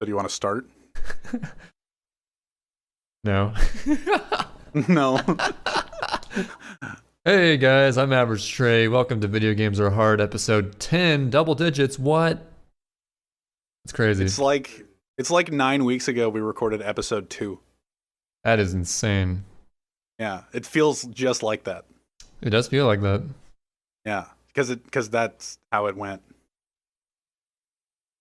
So do you want to start? No. No. Hey guys, I'm Average Trey. Welcome to Video Games Are Hard, episode 10, double digits. What? It's crazy. It's like 9 weeks ago we recorded episode 2. That is insane. Yeah, it feels just like that. It does feel like that. Yeah, because that's how it went.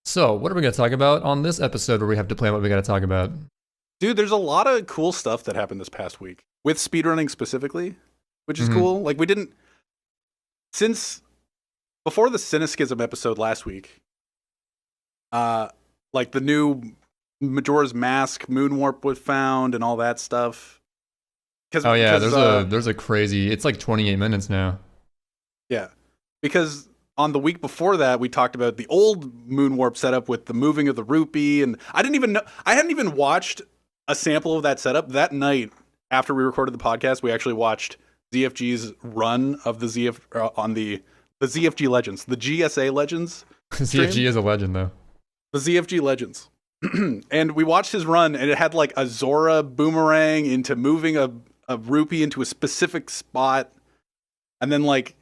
So, what are we going to talk about on this episode where we have to plan what we got to talk about? Dude, there's a lot of cool stuff that happened this past week with speedrunning specifically, which is cool. Like since before the Cynicism episode last week, like the new Majora's Mask Moonwarp was found and all that stuff. Oh yeah, there's a crazy. It's like 28 minutes now. Yeah, because on the week before that, we talked about the old Moonwarp setup with the moving of the rupee, and I hadn't even watched a sample of that setup. That night after we recorded the podcast, we actually watched ZFG's run of the ZFG Legends, the GSA Legends. ZFG is a legend though. The ZFG Legends. And we watched his run, and it had like a Zora boomerang into moving a rupee into a specific spot, and then like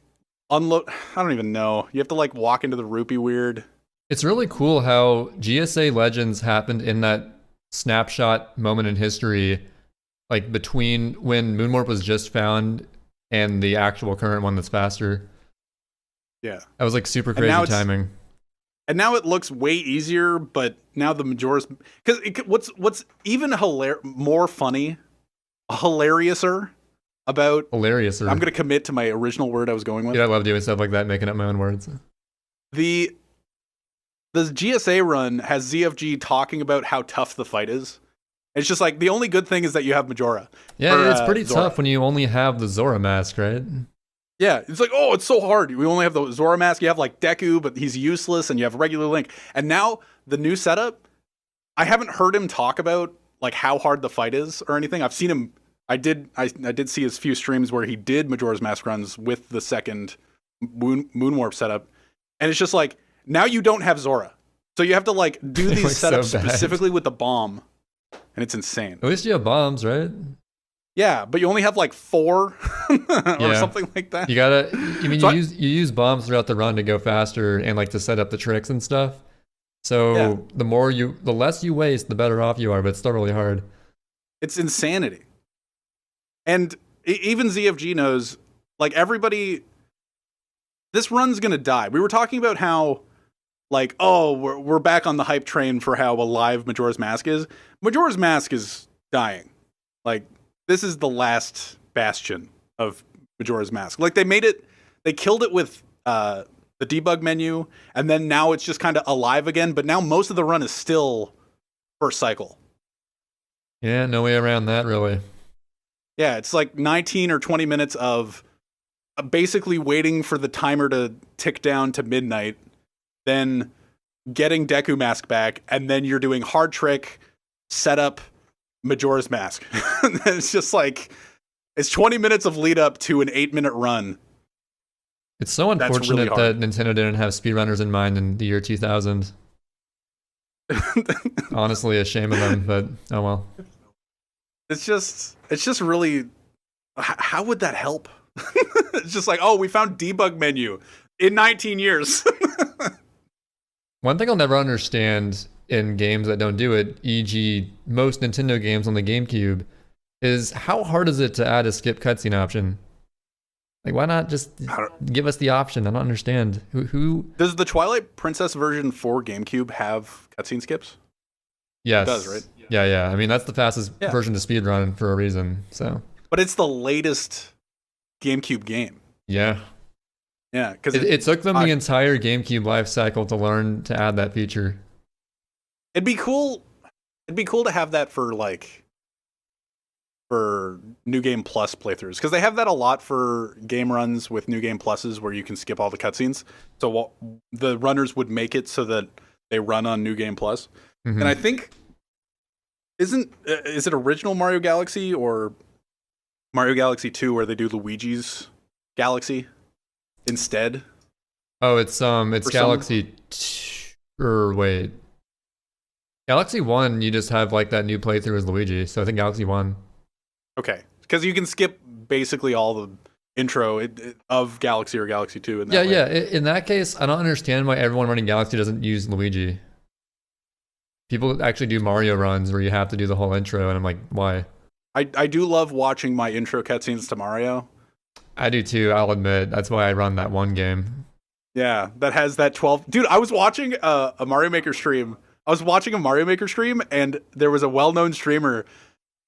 unload. I don't even know. You have to like walk into the rupee weird. It's really cool how GSA Legends happened in that snapshot moment in history, like between when Moonwarp was just found and the actual current one that's faster. Yeah, that was like super crazy timing. And now it looks way easier, but now the Majora's, because what's even more funny, hilariouser about hilariouser. I'm gonna commit to my original word I was going with. Yeah, I love doing stuff like that, making up my own words. The GSA run has ZFG talking about how tough the fight is. It's just like the only good thing is that you have Majora. Yeah, it's pretty tough when you only have the Zora mask, right? Yeah, it's like, oh, it's so hard. We only have the Zora mask. You have like Deku, but he's useless, and you have regular Link. And now the new setup, I haven't heard him talk about like how hard the fight is or anything. I've seen him. I did see his few streams where he did Majora's Mask runs with the second Moonwarp setup, and it's just like now you don't have Zora, so you have to like do these setups specifically with the bomb, and it's insane. At least you have bombs, right? Yeah, but you only have like 4 or something like that. You gotta. I mean, you use bombs throughout the run to go faster and like to set up the tricks and stuff. So the less you waste, the better off you are. But it's still really hard. It's insanity. And even ZFG knows, like everybody, this run's gonna die. We were talking about how, like, oh, we're back on the hype train for how alive Majora's Mask is. Majora's Mask is dying. Like, this is the last bastion of Majora's Mask. Like they killed it with the debug menu, and then now it's just kind of alive again. But now most of the run is still first cycle. Yeah, no way around that, really. Yeah, it's like 19 or 20 minutes of basically waiting for the timer to tick down to midnight, then getting Deku Mask back, and then you're doing hard trick, setup, Majora's Mask. It's just like, it's 20 minutes of lead up to an 8-minute run. It's so unfortunate that Nintendo didn't have speedrunners in mind in the year 2000. Honestly, a shame of them, but oh well. It's just really, how would that help? It's just like, oh, we found debug menu in 19 years. One thing I'll never understand in games that don't do it, e.g. most Nintendo games on the GameCube, is how hard is it to add a skip cutscene option? Like, why not just give us the option? I don't understand. Who does the Twilight Princess version for GameCube have cutscene skips? Yes. It does, right? Yeah. I mean, that's the fastest version to speedrun for a reason. So, but it's the latest GameCube game. Yeah. Yeah, because it took them the entire GameCube life cycle to learn to add that feature. It'd be cool to have that for New Game Plus playthroughs, because they have that a lot for game runs with New Game Pluses where you can skip all the cutscenes. So the runners would make it so that they run on New Game Plus. And I think is it original Mario Galaxy or Mario Galaxy 2 where they do Luigi's Galaxy instead? Oh, it's Galaxy Galaxy 1, you just have like that new playthrough as Luigi. So I think Galaxy 1. Okay, because you can skip basically all the intro of Galaxy or Galaxy 2. In that way. Yeah. In that case, I don't understand why everyone running Galaxy doesn't use Luigi. People actually do Mario runs where you have to do the whole intro, and I'm like, why? I do love watching my intro cutscenes to Mario. I do too, I'll admit. That's why I run that one game. Yeah, that has that 12... Dude, I was watching a Mario Maker stream. And there was a well-known streamer,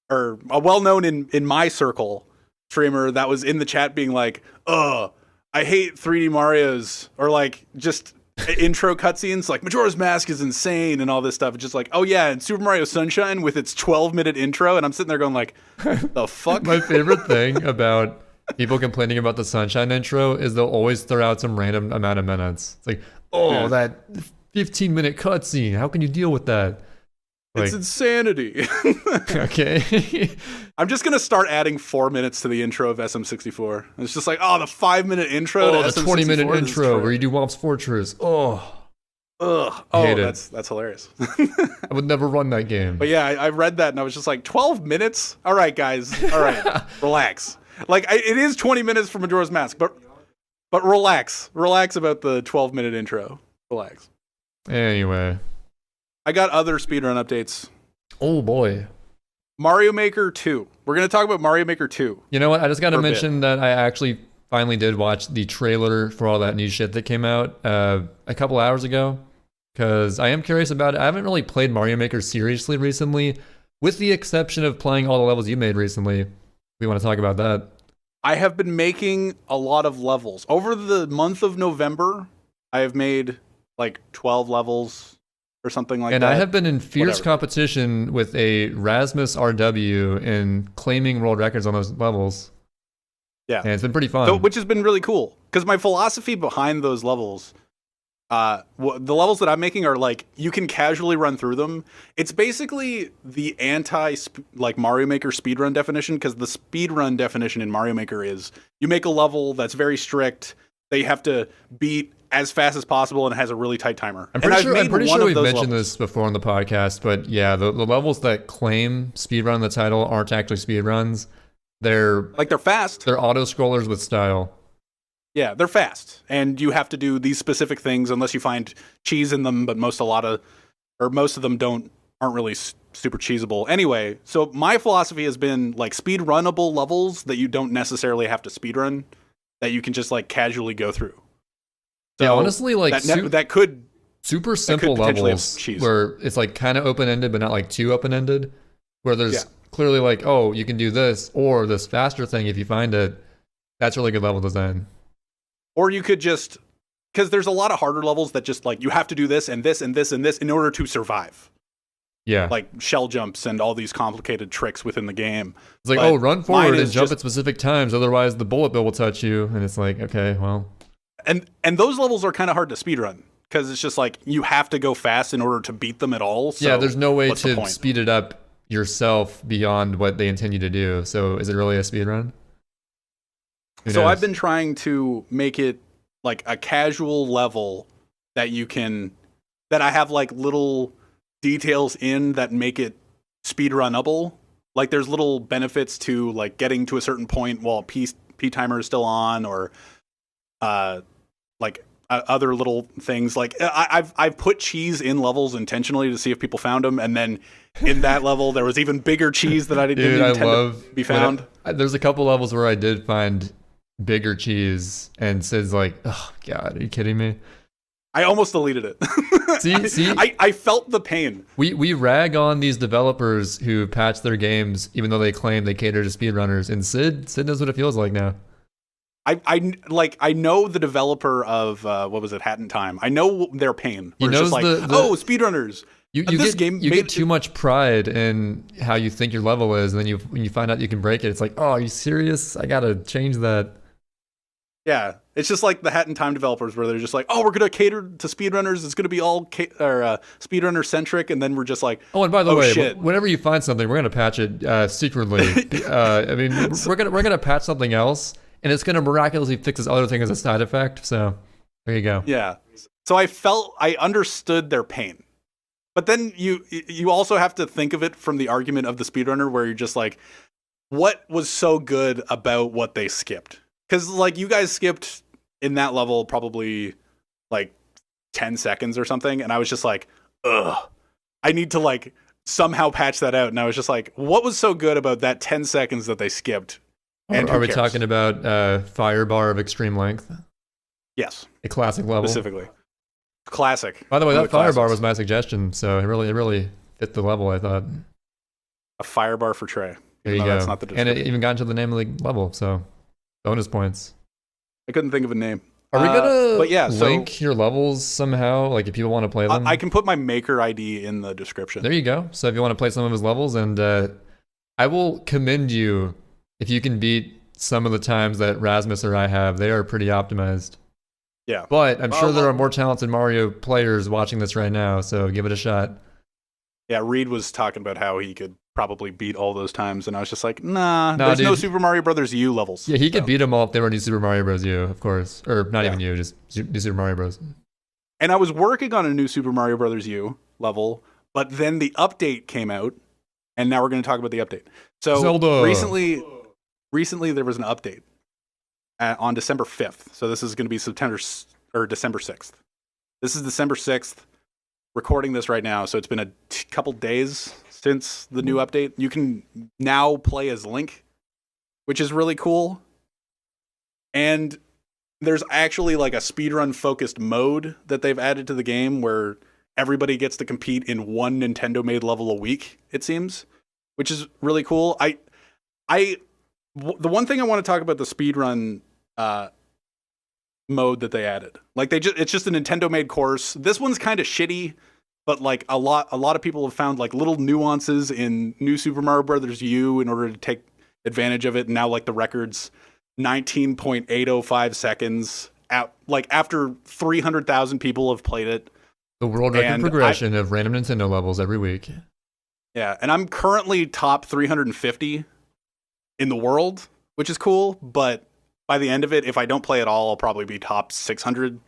or a well-known in my circle streamer that was in the chat being like, I hate 3D Marios, or like just intro cutscenes, like Majora's Mask is insane and all this stuff. It's just like, oh yeah, and Super Mario Sunshine with its 12-minute intro, and I'm sitting there going like, the fuck? My favorite thing about people complaining about the Sunshine intro is they'll always throw out some random amount of minutes. It's like, that 15-minute cutscene, how can you deal with that? Like, it's insanity. Okay. I'm just gonna start adding 4 minutes to the intro of SM64. It's just like, the 5-minute intro to the SM64. 20-minute intro where you do Womp's Fortress. Ugh. Hate that's hilarious. I would never run that game. But yeah, I read that and I was just like, 12 minutes? All right, guys. All right, relax. Like, it is 20 minutes for Majora's Mask, but relax. Relax about the 12-minute intro. Relax. Anyway. I got other speedrun updates. Oh boy. Mario Maker 2. We're going to talk about Mario Maker 2. You know what? I just got to mention that I actually finally did watch the trailer for all that new shit that came out a couple hours ago, because I am curious about it. I haven't really played Mario Maker seriously recently, with the exception of playing all the levels you made recently. We want to talk about that. I have been making a lot of levels. Over the month of November, I have made like 12 levels or something like that. And I have been in fierce competition with a Rasmus RW in claiming world records on those levels. Yeah. And it's been pretty fun. Which has been really cool. Because my philosophy behind those levels, the levels that I'm making are like, you can casually run through them. It's basically the like Mario Maker speedrun definition, because the speedrun definition in Mario Maker is you make a level that's very strict that you have to beat as fast as possible, and it has a really tight timer. I'm pretty sure we've mentioned this before on the podcast, but yeah, the levels that claim speedrun in the title aren't actually speedruns. They're fast. They're auto-scrollers with style. Yeah, they're fast, and you have to do these specific things unless you find cheese in them, but most of them aren't really super cheesable. Anyway, so my philosophy has been like speedrunnable levels that you don't necessarily have to speedrun, that you can just like casually go through. So yeah, honestly, like that could super simple levels where it's like kind of open-ended, but not like too open-ended, where there's clearly like, oh, you can do this or this faster thing if you find it. That's really good level design. Or you could just, because there's a lot of harder levels that just like you have to do this and this and this and this in order to survive. Yeah, like shell jumps and all these complicated tricks within the game. It's like, run forward and jump at specific times, otherwise the bullet bill will touch you. And it's like, okay, well. And those levels are kind of hard to speedrun, because it's just like you have to go fast in order to beat them at all. So yeah, there's no way to speed it up yourself beyond what they intend you to do. So is it really a speedrun? So I've been trying to make it like a casual level that I have like little details in that make it speedrunnable. Like there's little benefits to like getting to a certain point while P timer is still on, or other little things. Like I've put cheese in levels intentionally to see if people found them, and then in that level there was even bigger cheese that I didn't intend to be found. There's a couple levels where I did find bigger cheese, and Sid's like, oh god, are you kidding me? I almost deleted it. See, I felt the pain. We rag on these developers who patch their games even though they claim they cater to speedrunners, and Sid knows what it feels like now. I know the developer of what was it, Hat in Time. I know their pain. He knows just like, speedrunners. You get too much pride in how you think your level is, and then when you find out you can break it, it's like, oh, are you serious? I gotta change that. Yeah, it's just like the Hat in Time developers, where they're just like, oh, we're gonna cater to speedrunners. It's gonna be all speedrunner centric, and then we're just like, oh, and by the way, whenever you find something, we're gonna patch it secretly. I mean, we're gonna patch something else, and it's gonna miraculously fix this other thing as a side effect. So there you go. Yeah. So I understood their pain. But then you also have to think of it from the argument of the speedrunner, where you're just like, what was so good about what they skipped? Because like you guys skipped in that level probably like 10 seconds or something, and I was just like, ugh, I need to like somehow patch that out. And I was just like, what was so good about that 10 seconds that they skipped? And are we talking about Fire Bar of extreme length? Yes, a classic level specifically. Classic. By the way, that Fire Bar was my suggestion, so it really fit the level, I thought. A Fire Bar for Trey. There you go. That's not the and it even got into the name of the level, so bonus points. I couldn't think of a name. Are we gonna link your levels somehow? Like if people want to play them? I can put my maker ID in the description. There you go. So if you want to play some of his levels, and I will commend you if you can beat some of the times that Rasmus or I have. They are pretty optimized. Yeah. But I'm sure there are more talented Mario players watching this right now, so give it a shot. Yeah, Reed was talking about how he could probably beat all those times, and I was just like, nah, there's no Super Mario Brothers U levels. Yeah, he could beat them all if they were New Super Mario Bros. U, of course. Or not even U, just New Super Mario Bros. And I was working on a new Super Mario Brothers U level, but then the update came out, and now we're going to talk about the update. So Zelda. Recently there was an update on December 5th. So this is going to be December 6th. This is December 6th. Recording this right now, so it's been a couple days since the new update. You can now play as Link, which is really cool. And there's actually like a speedrun focused mode that they've added to the game where everybody gets to compete in one Nintendo made level a week, it seems, which is really cool. The one thing I want to talk about the speedrun mode that they added. Like it's just a Nintendo made course. This one's kind of shitty, but like a lot of people have found like little nuances in New Super Mario Brothers U in order to take advantage of it. And now like the record's 19.805 seconds after 300,000 people have played it. The world record progression of random Nintendo levels every week. Yeah, and I'm currently top 350 in the world, which is cool, but by the end of it, if I don't play at all, I'll probably be top 600,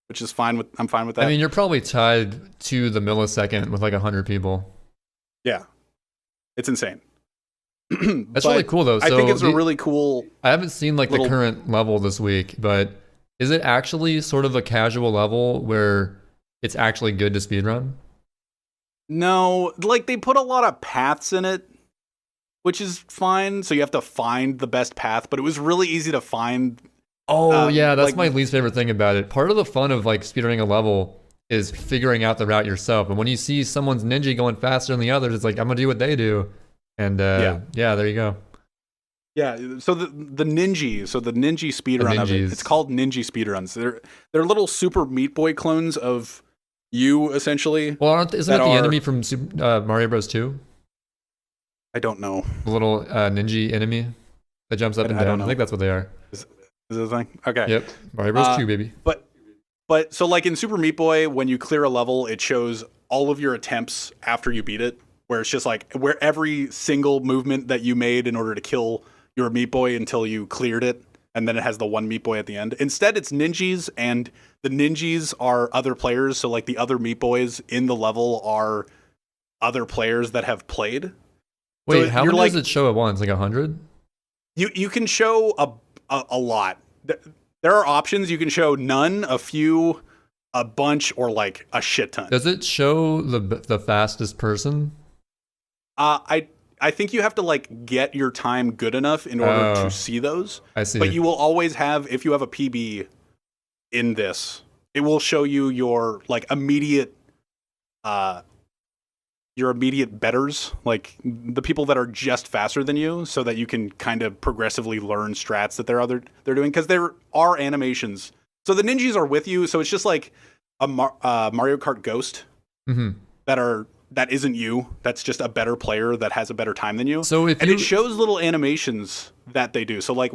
which is fine. I'm fine with that. I mean, you're probably tied to the millisecond with like 100 people. Yeah, it's insane. That's really cool, though. So I think it's a really cool. I haven't seen like the current level this week, but is it actually sort of a casual level where it's actually good to speedrun? No, like they put a lot of paths in it, which is fine. So you have to find the best path, but it was really easy to find. Oh, yeah, that's my least favorite thing about it. Part of the fun of like speedrunning a level is figuring out the route yourself. And when you see someone's ninja going faster than the others, it's like, I'm going to do what they do. And yeah, there you go. Yeah, so the ninja speedrun of it, it's called ninja speedruns. They're little Super Meat Boy clones of you, essentially. Well, isn't that the enemy from Mario Bros. 2? I don't know. The little ninja enemy that jumps up and down. I think that's what they are. Is it a thing? Okay. Yep. Mario Bros. 2, baby. But so like in Super Meat Boy, when you clear a level, it shows all of your attempts after you beat it, where it's just like where every single movement that you made in order to kill your Meat Boy until you cleared it, and then it has the one Meat Boy at the end. Instead, it's ninjas, and the ninjas are other players. So like the other Meat Boys in the level are other players that have played. Wait, so how many does it show at once? Like 100? You can show a lot. There are options. You can show none, a few, a bunch, or like a shit ton. Does it show the fastest person? I think you have to like get your time good enough in order to see those. I see. But you will always have, if you have a PB in this, it will show you your like immediate betters, like the people that are just faster than you, so that you can kind of progressively learn strats that they're doing, because there are animations. So the ninjas are with you, so it's just like a Mario Kart Ghost that isn't you. That's just a better player that has a better time than you. So it shows little animations that they do. So like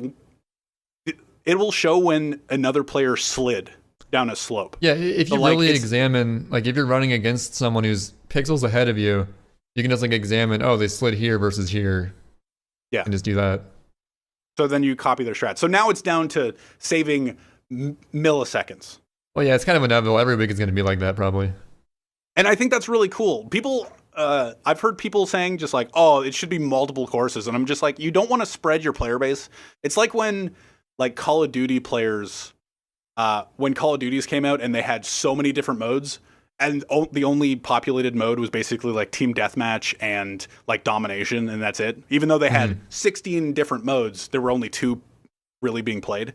it will show when another player slid down a slope. Yeah, if you really examine, like if you're running against someone who's pixels ahead of you, you can just like examine, oh, they slid here versus here. Yeah. And just do that. So then you copy their strat. So now it's down to saving milliseconds. Well, yeah, it's kind of inevitable. Every week is going to be like that, probably. And I think that's really cool. People, I've heard people saying just like, oh, it should be multiple courses. And I'm just like, you don't want to spread your player base. It's like when like Call of Duty players, when Call of Duties came out and they had so many different modes, and the only populated mode was basically like team deathmatch and like domination, and that's it. Even though they had 16 different modes, there were only 2 really being played.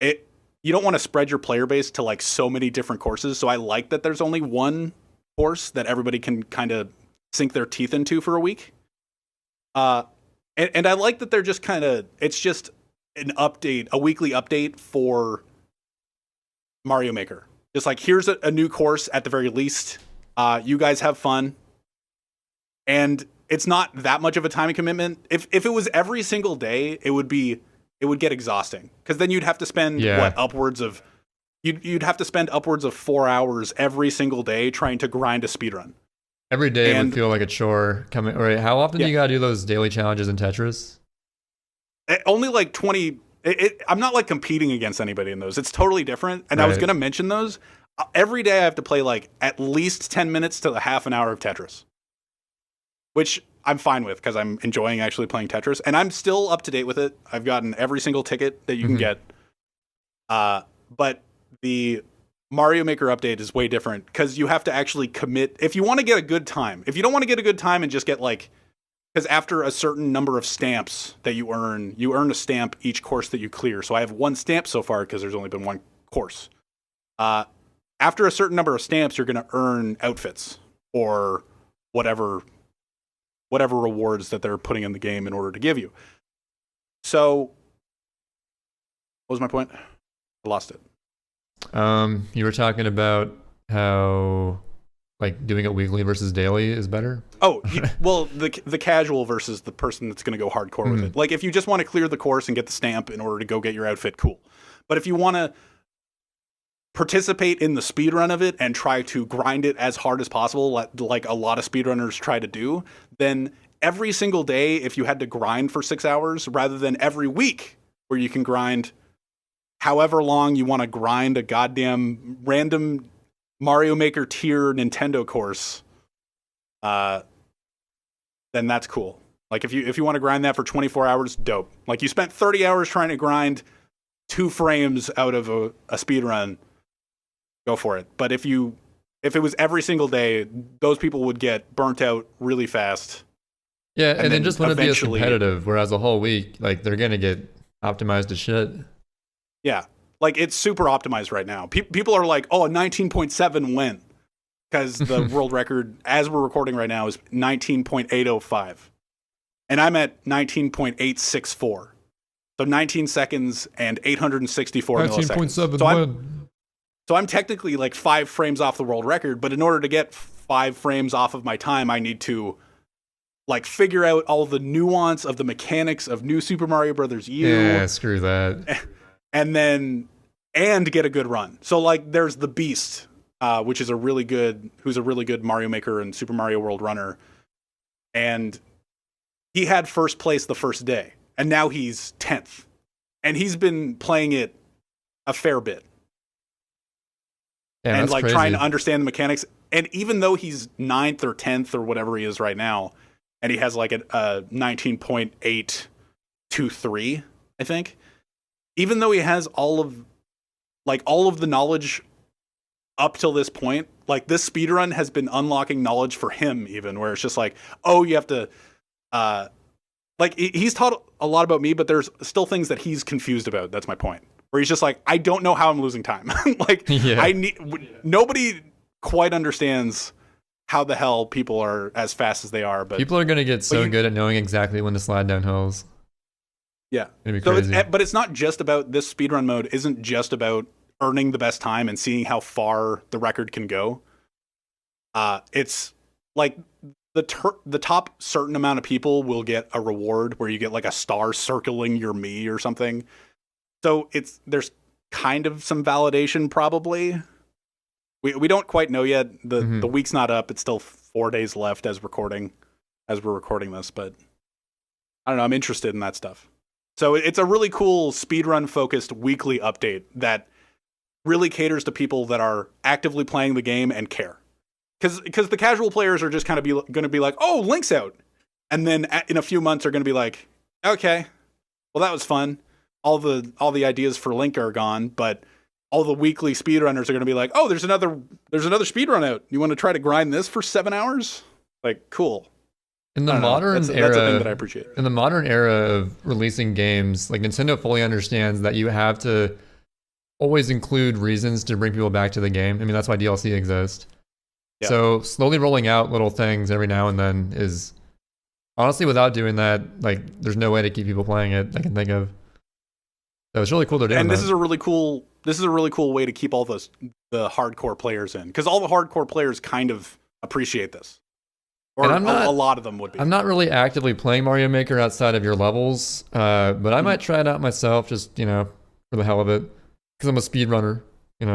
You don't want to spread your player base to like so many different courses. So I like that there's only one course that everybody can kind of sink their teeth into for a week. And I like that they're just kind of, it's just an update, a weekly update for Mario Maker. Just like, here's a new course at the very least. You guys have fun. And it's not that much of a time commitment. If it was every single day, it would get exhausting. Because then you'd have to spend you'd have to spend upwards of 4 hours every single day trying to grind a speedrun. Every day would feel like a chore. How often do you gotta do those daily challenges in Tetris? Only like 20. I'm not like competing against anybody in those. It's totally different. And I was going to mention those. Every day I have to play like at least 10 minutes to a half an hour of Tetris, which I'm fine with because I'm enjoying actually playing Tetris. And I'm still up to date with it. I've gotten every single ticket that you can get. But the Mario Maker update is way different because you have to actually commit. If you want to get a good time, if you don't want to get a good time and just get like, because after a certain number of stamps that you earn a stamp each course that you clear. So I have 1 stamp so far because there's only been 1 course. After a certain number of stamps, you're going to earn outfits or whatever rewards that they're putting in the game in order to give you. So, what was my point? I lost it. You were talking about how like doing it weekly versus daily is better? Oh, well, the casual versus the person that's going to go hardcore with it. Like, if you just want to clear the course and get the stamp in order to go get your outfit, cool. But if you want to participate in the speedrun of it and try to grind it as hard as possible, like a lot of speedrunners try to do, then every single day, if you had to grind for 6 hours, rather than every week where you can grind however long you want to grind a goddamn random Mario Maker tier Nintendo course, then that's cool. Like if you want to grind that for 24 hours, dope. Like you spent 30 hours trying to grind 2 frames out of a speedrun, go for it. But if it was every single day, those people would get burnt out really fast. Yeah, and then just wouldn't be as competitive, whereas a whole week, like they're gonna get optimized to shit. Yeah. Like, it's super optimized right now. People are like, oh, a 19.7 win. Because the world record, as we're recording right now, is 19.805. And I'm at 19.864. So 19 seconds and 864 milliseconds. 19.7 win. So I'm technically like 5 frames off the world record, but in order to get 5 frames off of my time, I need to like figure out all the nuance of the mechanics of New Super Mario Bros. U. Yeah, screw that. And get a good run. So like there's the Beast, who's a really good Mario Maker and Super Mario World runner. And he had first place the first day, and now he's 10th. And he's been playing it a fair bit. Yeah, and like crazy. Trying to understand the mechanics. And even though he's 9th or 10th or whatever he is right now, and he has like a 19.823, I think. Even though he has all of the knowledge up till this point, like this speedrun has been unlocking knowledge for him even, where it's just like, oh, you have to, like he's taught a lot about me, but there's still things that he's confused about. That's my point. Where he's just like, I don't know how I'm losing time. Like nobody quite understands how the hell people are as fast as they are. But people are going to get so good at knowing exactly when to slide down hills. Yeah. So but it's not just about this speedrun mode isn't just about earning the best time and seeing how far the record can go. It's like the top certain amount of people will get a reward where you get like a star circling your me or something. So there's kind of some validation probably. We don't quite know yet. The week's not up. It's still 4 days left as we're recording this, but I don't know. I'm interested in that stuff. So it's a really cool speedrun-focused weekly update that really caters to people that are actively playing the game and care. because the casual players are just kind of going to be like, oh, Link's out, and then in a few months are going to be like, okay, well that was fun. All the ideas for Link are gone, but all the weekly speedrunners are going to be like, oh, there's another speedrun out. You want to try to grind this for 7 hours? Like, cool. In the modern era, that's a thing that I appreciate. In the modern era of releasing games, like Nintendo fully understands that you have to always include reasons to bring people back to the game. I mean, that's why DLC exists. Yeah. So slowly rolling out little things every now and then is honestly, without doing that, like, there's no way to keep people playing it I can think of. So it's really cool they're doing that. And this is a really cool way to keep all the hardcore players in, because all the hardcore players kind of appreciate this. Or a lot of them would be. I'm not really actively playing Mario Maker outside of your levels, but I might try it out myself, just, you know, for the hell of it, because I'm a speedrunner, you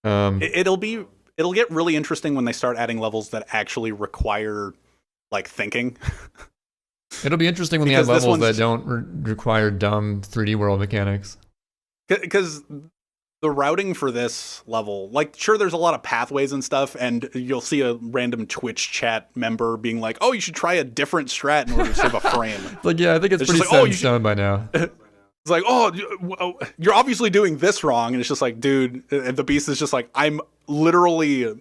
know. It'll get really interesting when they start adding levels that actually require, like, thinking. It'll be interesting when they add levels that don't require dumb 3D world mechanics. Because the routing for this level, like, sure, there's a lot of pathways and stuff, and you'll see a random Twitch chat member being like, oh, you should try a different strat in order to save a frame. Like, yeah, I think it's pretty set in stone by now. It's like, oh, you're obviously doing this wrong. And it's just like, dude, and the beast is just like, I'm literally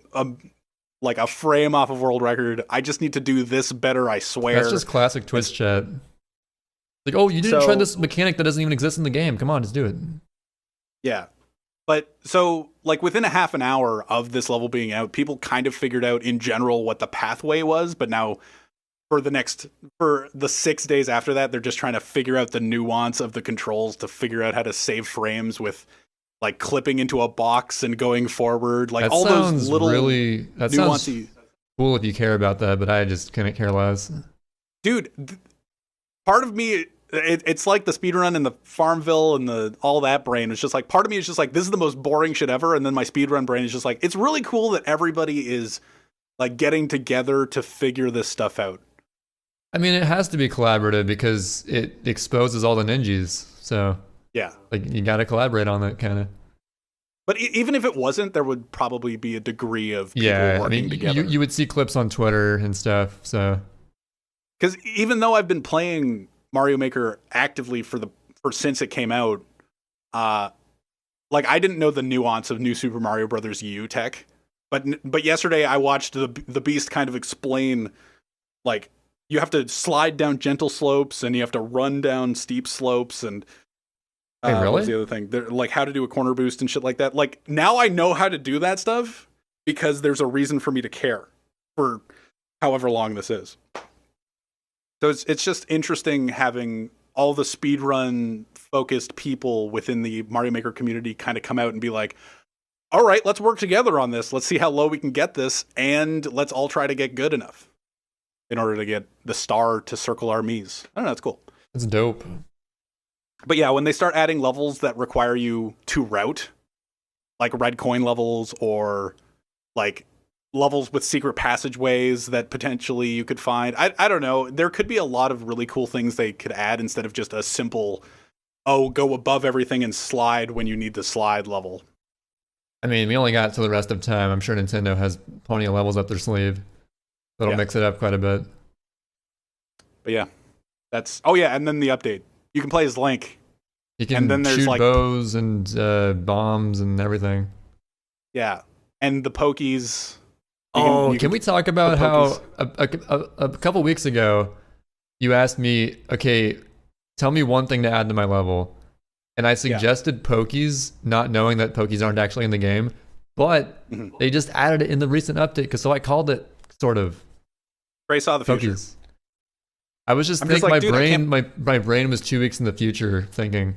like a frame off of world record. I just need to do this better, I swear. That's just classic Twitch chat. Like, oh, you didn't try this mechanic that doesn't even exist in the game. Come on, just do it. Yeah. But so, like, within a half an hour of this level being out, people kind of figured out in general what the pathway was. But now for the 6 days after that, they're just trying to figure out the nuance of the controls to figure out how to save frames with, like, clipping into a box and going forward. Like, all those little that sounds cool if you care about that, but I just couldn't care less. Dude, part of me, it's like the speedrun and the Farmville and all that brain. It's just like, part of me is just like, this is the most boring shit ever. And then my speedrun brain is just like, it's really cool that everybody is, like, getting together to figure this stuff out. I mean, it has to be collaborative because it exposes all the ninjas. So yeah, like, you got to collaborate on that kind of. But even if it wasn't, there would probably be a degree of people working together. You would see clips on Twitter and stuff. So, because even though I've been playing Mario Maker actively since it came out, like, I didn't know the nuance of New Super Mario Brothers U tech, but yesterday I watched the Beast kind of explain, like, you have to slide down gentle slopes and you have to run down steep slopes and Wait, really? What's the other thing? Like, how to do a corner boost and shit like that. Like, now I know how to do that stuff because there's a reason for me to care for however long this is. So it's just interesting having all the speedrun focused people within the Mario Maker community kind of come out and be like, all right, let's work together on this. Let's see how low we can get this, and let's all try to get good enough in order to get the star to circle our Miis. I don't know, it's cool. It's dope. But yeah, when they start adding levels that require you to route, like red coin levels or like levels with secret passageways that potentially you could find, I don't know. There could be a lot of really cool things they could add instead of just a simple, go above everything and slide when you need to slide level. I mean, we only got to the rest of time. I'm sure Nintendo has plenty of levels up their sleeve that'll mix it up quite a bit. But yeah, and then the update. You can play as Link. You can shoot bows and bombs and everything. Yeah, and the Pokies. Can we talk about how a couple weeks ago you asked me, okay, tell me one thing to add to my level, and I suggested Pokies, not knowing that Pokies aren't actually in the game, but they just added it in the recent update, so I called it sort of. Ray saw the future. Pokies. I was just thinking, my brain was 2 weeks in the future thinking.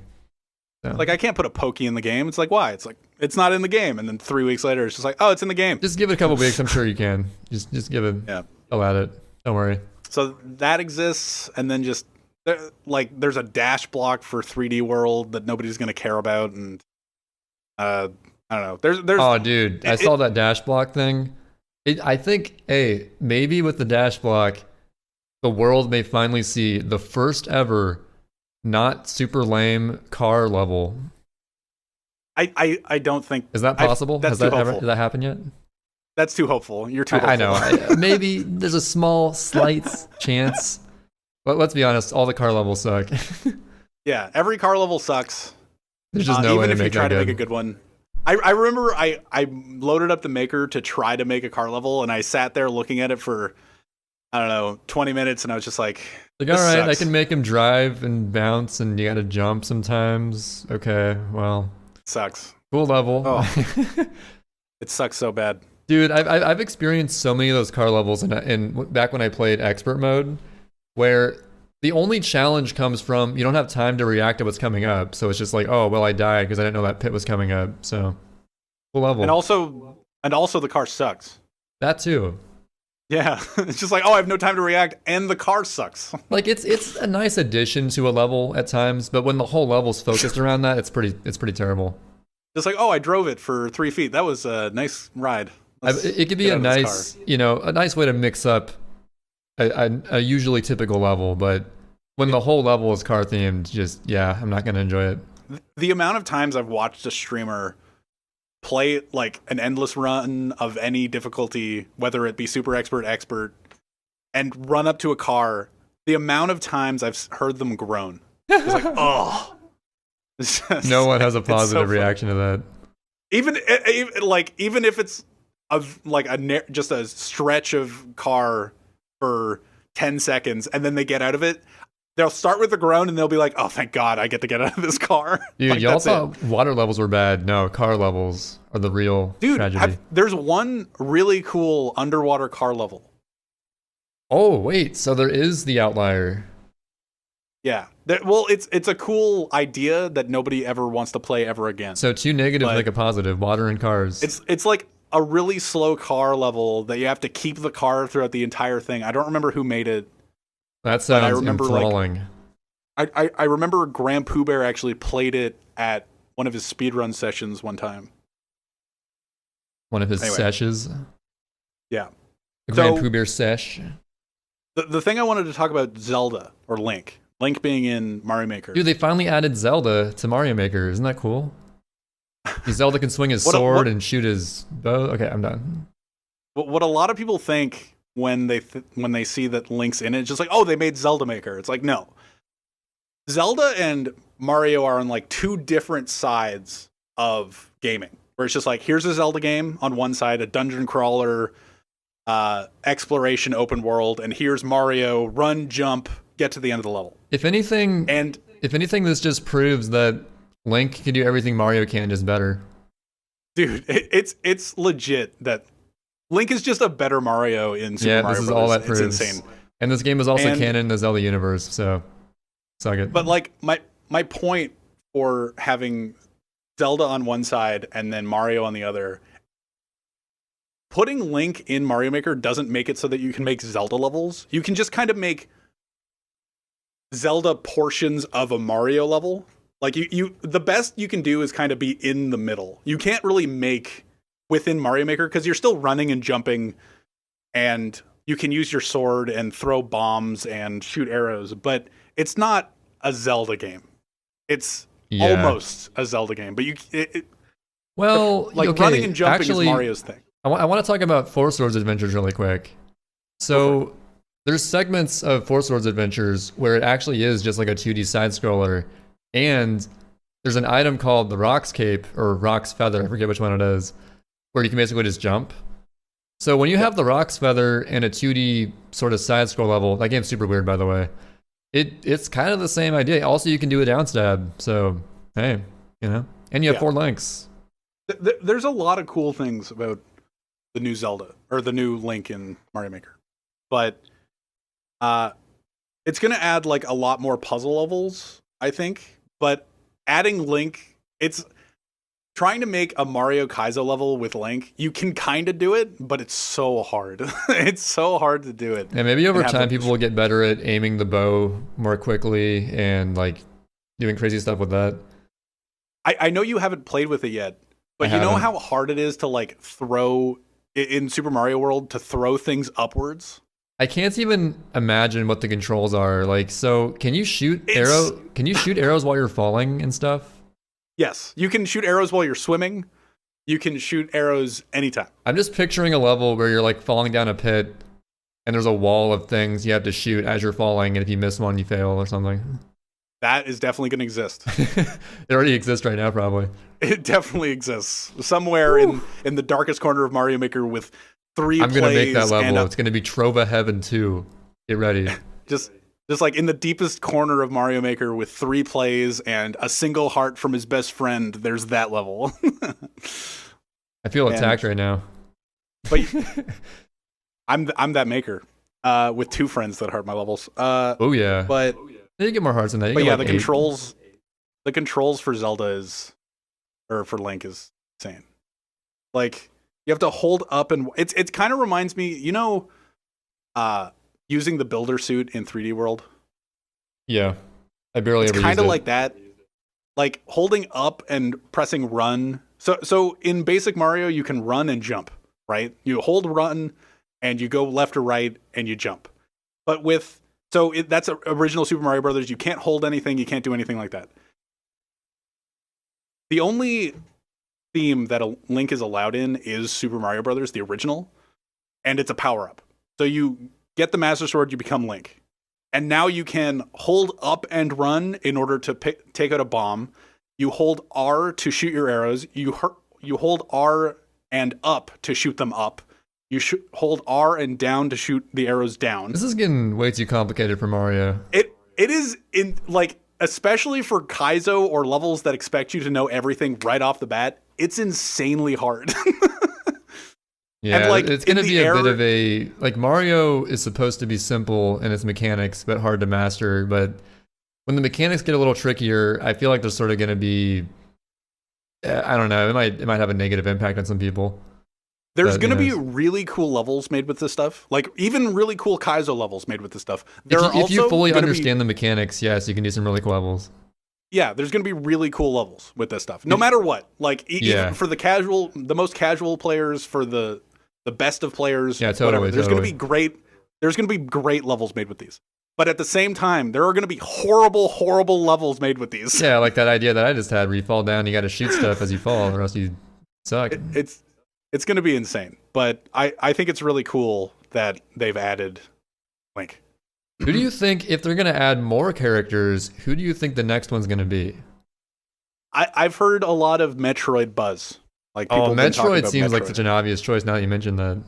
So. Like, I can't put a Pokey in the game. It's like, why? It's like, it's not in the game. And then 3 weeks later, it's just like, oh, it's in the game. Just give it a couple weeks. I'm sure you can. Just give it a go at it. Don't worry. So that exists. And then just, there's a dash block for 3D World that nobody's going to care about. And I don't know. There's oh, dude. I saw that dash block thing. I think, maybe with the dash block, the world may finally see the first ever not super lame car level. I don't think... Is that possible? Has that happened yet? That's too hopeful. You're too hopeful. I know. Maybe there's a small, slight chance. But let's be honest, all the car levels suck. Yeah, every car level sucks. There's just no way even to if you make try that to make good. a good one. I remember I loaded up the maker to try to make a car level, and I sat there looking at it for, I don't know, 20 minutes, and I was just like, Like, all right, I sucks. can make him drive and bounce, and you gotta jump sometimes. Okay, well, It sucks. cool level. Oh. It sucks so bad. Dude, I've experienced so many of those car levels in back when I played expert mode, where the only challenge comes from you don't have time to react to what's coming up. So it's just like, oh, well, I died because I didn't know that pit was coming up. So, cool level. And also the car sucks. That too. Yeah, it's just like, oh, I have no time to react, and the car sucks. Like it's a nice addition to a level at times, but when the whole level's focused around that, it's pretty terrible. Just like, oh, I drove it for 3 feet. That was a nice ride. It could be get a out of this nice, a nice way to mix up a usually typical level, but when the whole level is car themed, just I'm not gonna enjoy it. The amount of times I've watched a streamer play like an endless run of any difficulty, whether it be super expert, and run up to a car, the amount of times I've heard them groan. It's like, oh. It's just, No one has a it's so positive funny. reaction to that. Even if it's just a stretch of car for 10 seconds, and then they get out of it, they'll start with the groan, and they'll be like, oh, thank God, I get to get out of this car. Dude, Like, y'all that's thought it. water levels were bad. No, car levels are the real tragedy. There's one really cool underwater car level. Oh, wait, so there is the outlier. Yeah. It's a cool idea that nobody ever wants to play ever again. So two negatives But- make a positive, water and cars. It's like a really slow car level that you have to keep the car throughout the entire thing. I don't remember who made it. That sounds remember, like, enthralling. I remember Grand Pooh Bear actually played it at one of his speedrun sessions one time. One of his anyway. sessions. Yeah. The So- Grand Pooh Bear sesh. The thing I wanted to talk about Zelda, or Link. Link being in Mario Maker. Dude, they finally added Zelda to Mario Maker. Isn't that cool? Zelda can swing his What sword and shoot his bow. Okay, I'm done. What a lot of people think when they see that Link's in it, it's just like, oh, they made Zelda Maker. It's like, no. Zelda and Mario are on like two different sides of gaming, where it's just like, here's a Zelda game on one side, a dungeon crawler, exploration open world, and here's Mario, run, jump, get to the end of the level. If anything, And this just proves that Link can do everything Mario can, just better. dude, it's legit that Link is just a better Mario in Super Mario this is Bros. all that It's proves. insane. And this game is also And- canon in the Zelda universe, so suck it. But like my point for having Zelda on one side and then Mario on the other, putting Link in Mario Maker doesn't make it so that you can make Zelda levels. You can just kind of make Zelda portions of a Mario level. Like you the best you can do is kind of be in the middle. You can't really make within Mario Maker because you're still running and jumping, and you can use your sword and throw bombs and shoot arrows, but it's not a Zelda game. It's almost a Zelda game, but Well, like okay, running and jumping actually, is Mario's thing. I want to talk about Four Swords Adventures really quick. So there's segments of Four Swords Adventures where it actually is just like a 2D side scroller, and there's an item called the Rock's Cape or Rock's Feather, I forget which one it is, where you can basically just jump. So when you have the Rock's Feather in a 2D sort of side scroll level, that game's super weird by the way. It's kind of the same idea. Also, you can do a down stab. So hey, and you have 4 links. There's a lot of cool things about the new Zelda or the new Link in Mario Maker, but it's gonna add like a lot more puzzle levels, I think. But adding Link, it's trying to make a Mario Kaizo level with Link. You can kind of do it, but it's so hard. It's so hard to do it. And maybe over have time, them- people will get better at aiming the bow more quickly and like doing crazy stuff with that. I know you haven't played with it yet, but I you know haven't. how hard it is to like throw in Super Mario World to throw things upwards. I can't even imagine what the controls are like. So, can you shoot arrows while you're falling and stuff? Yes, you can shoot arrows while you're swimming. you can shoot arrows anytime. I'm just picturing a level where you're like falling down a pit and there's a wall of things you have to shoot as you're falling, and if you miss one, you fail or something. That is definitely going to exist. It already exists right now, probably. It definitely exists somewhere in the darkest corner of Mario Maker with 3 I'm plays. gonna make that level. It's gonna be Trova Heaven 2. Get ready. Just like in the deepest corner of Mario Maker with 3 plays and a single heart from his best friend. There's that level. I feel attacked right now. But I'm that maker with 2 friends that heart my levels. Oh yeah. But you get more hearts than that. But yeah, like the 8. controls for Zelda for Link is insane. Like you have to hold up, and it kind of reminds me, using the builder suit in 3D World. Yeah, I barely ever used it. It's kind of like that, like holding up and pressing run. So in basic Mario, you can run and jump, right? You hold run and you go left or right and you jump. But that's original Super Mario Brothers. You can't hold anything. You can't do anything like that. The only theme that a Link is allowed in is Super Mario Brothers, the original, and it's a power-up. So you get the Master Sword, you become Link. And now you can hold up and run in order to take out a bomb. You hold R to shoot your arrows. You hold R and up to shoot them up. You hold R and down to shoot the arrows down. This is getting way too complicated for Mario. It is, in like, especially for Kaizo or levels that expect you to know everything right off the bat. It's insanely hard. Yeah, and, like, it's going to be a bit of a... Like, Mario is supposed to be simple in its mechanics, but hard to master. But when the mechanics get a little trickier, I feel like there's sort of going to be... I don't know. It might have a negative impact on some people. There's going to be really cool levels made with this stuff. Like, even really cool Kaizo levels made with this stuff. If you fully understand the mechanics, yes, you can do some really cool levels. Yeah, there's going to be really cool levels with this stuff. No matter what. Like, even for the most casual players, for the best of players, whatever. There's going to be great levels made with these. But at the same time, there are going to be horrible, horrible levels made with these. Yeah, like that idea that I just had where you fall down, you got to shoot stuff as you fall, or else you suck. It's going to be insane. But I think it's really cool that they've added Link. Who do you think, if they're going to add more characters, who do you think the next one's going to be? I've heard a lot of Metroid buzz. Like, people Metroid seems like such an obvious choice now that you mentioned that.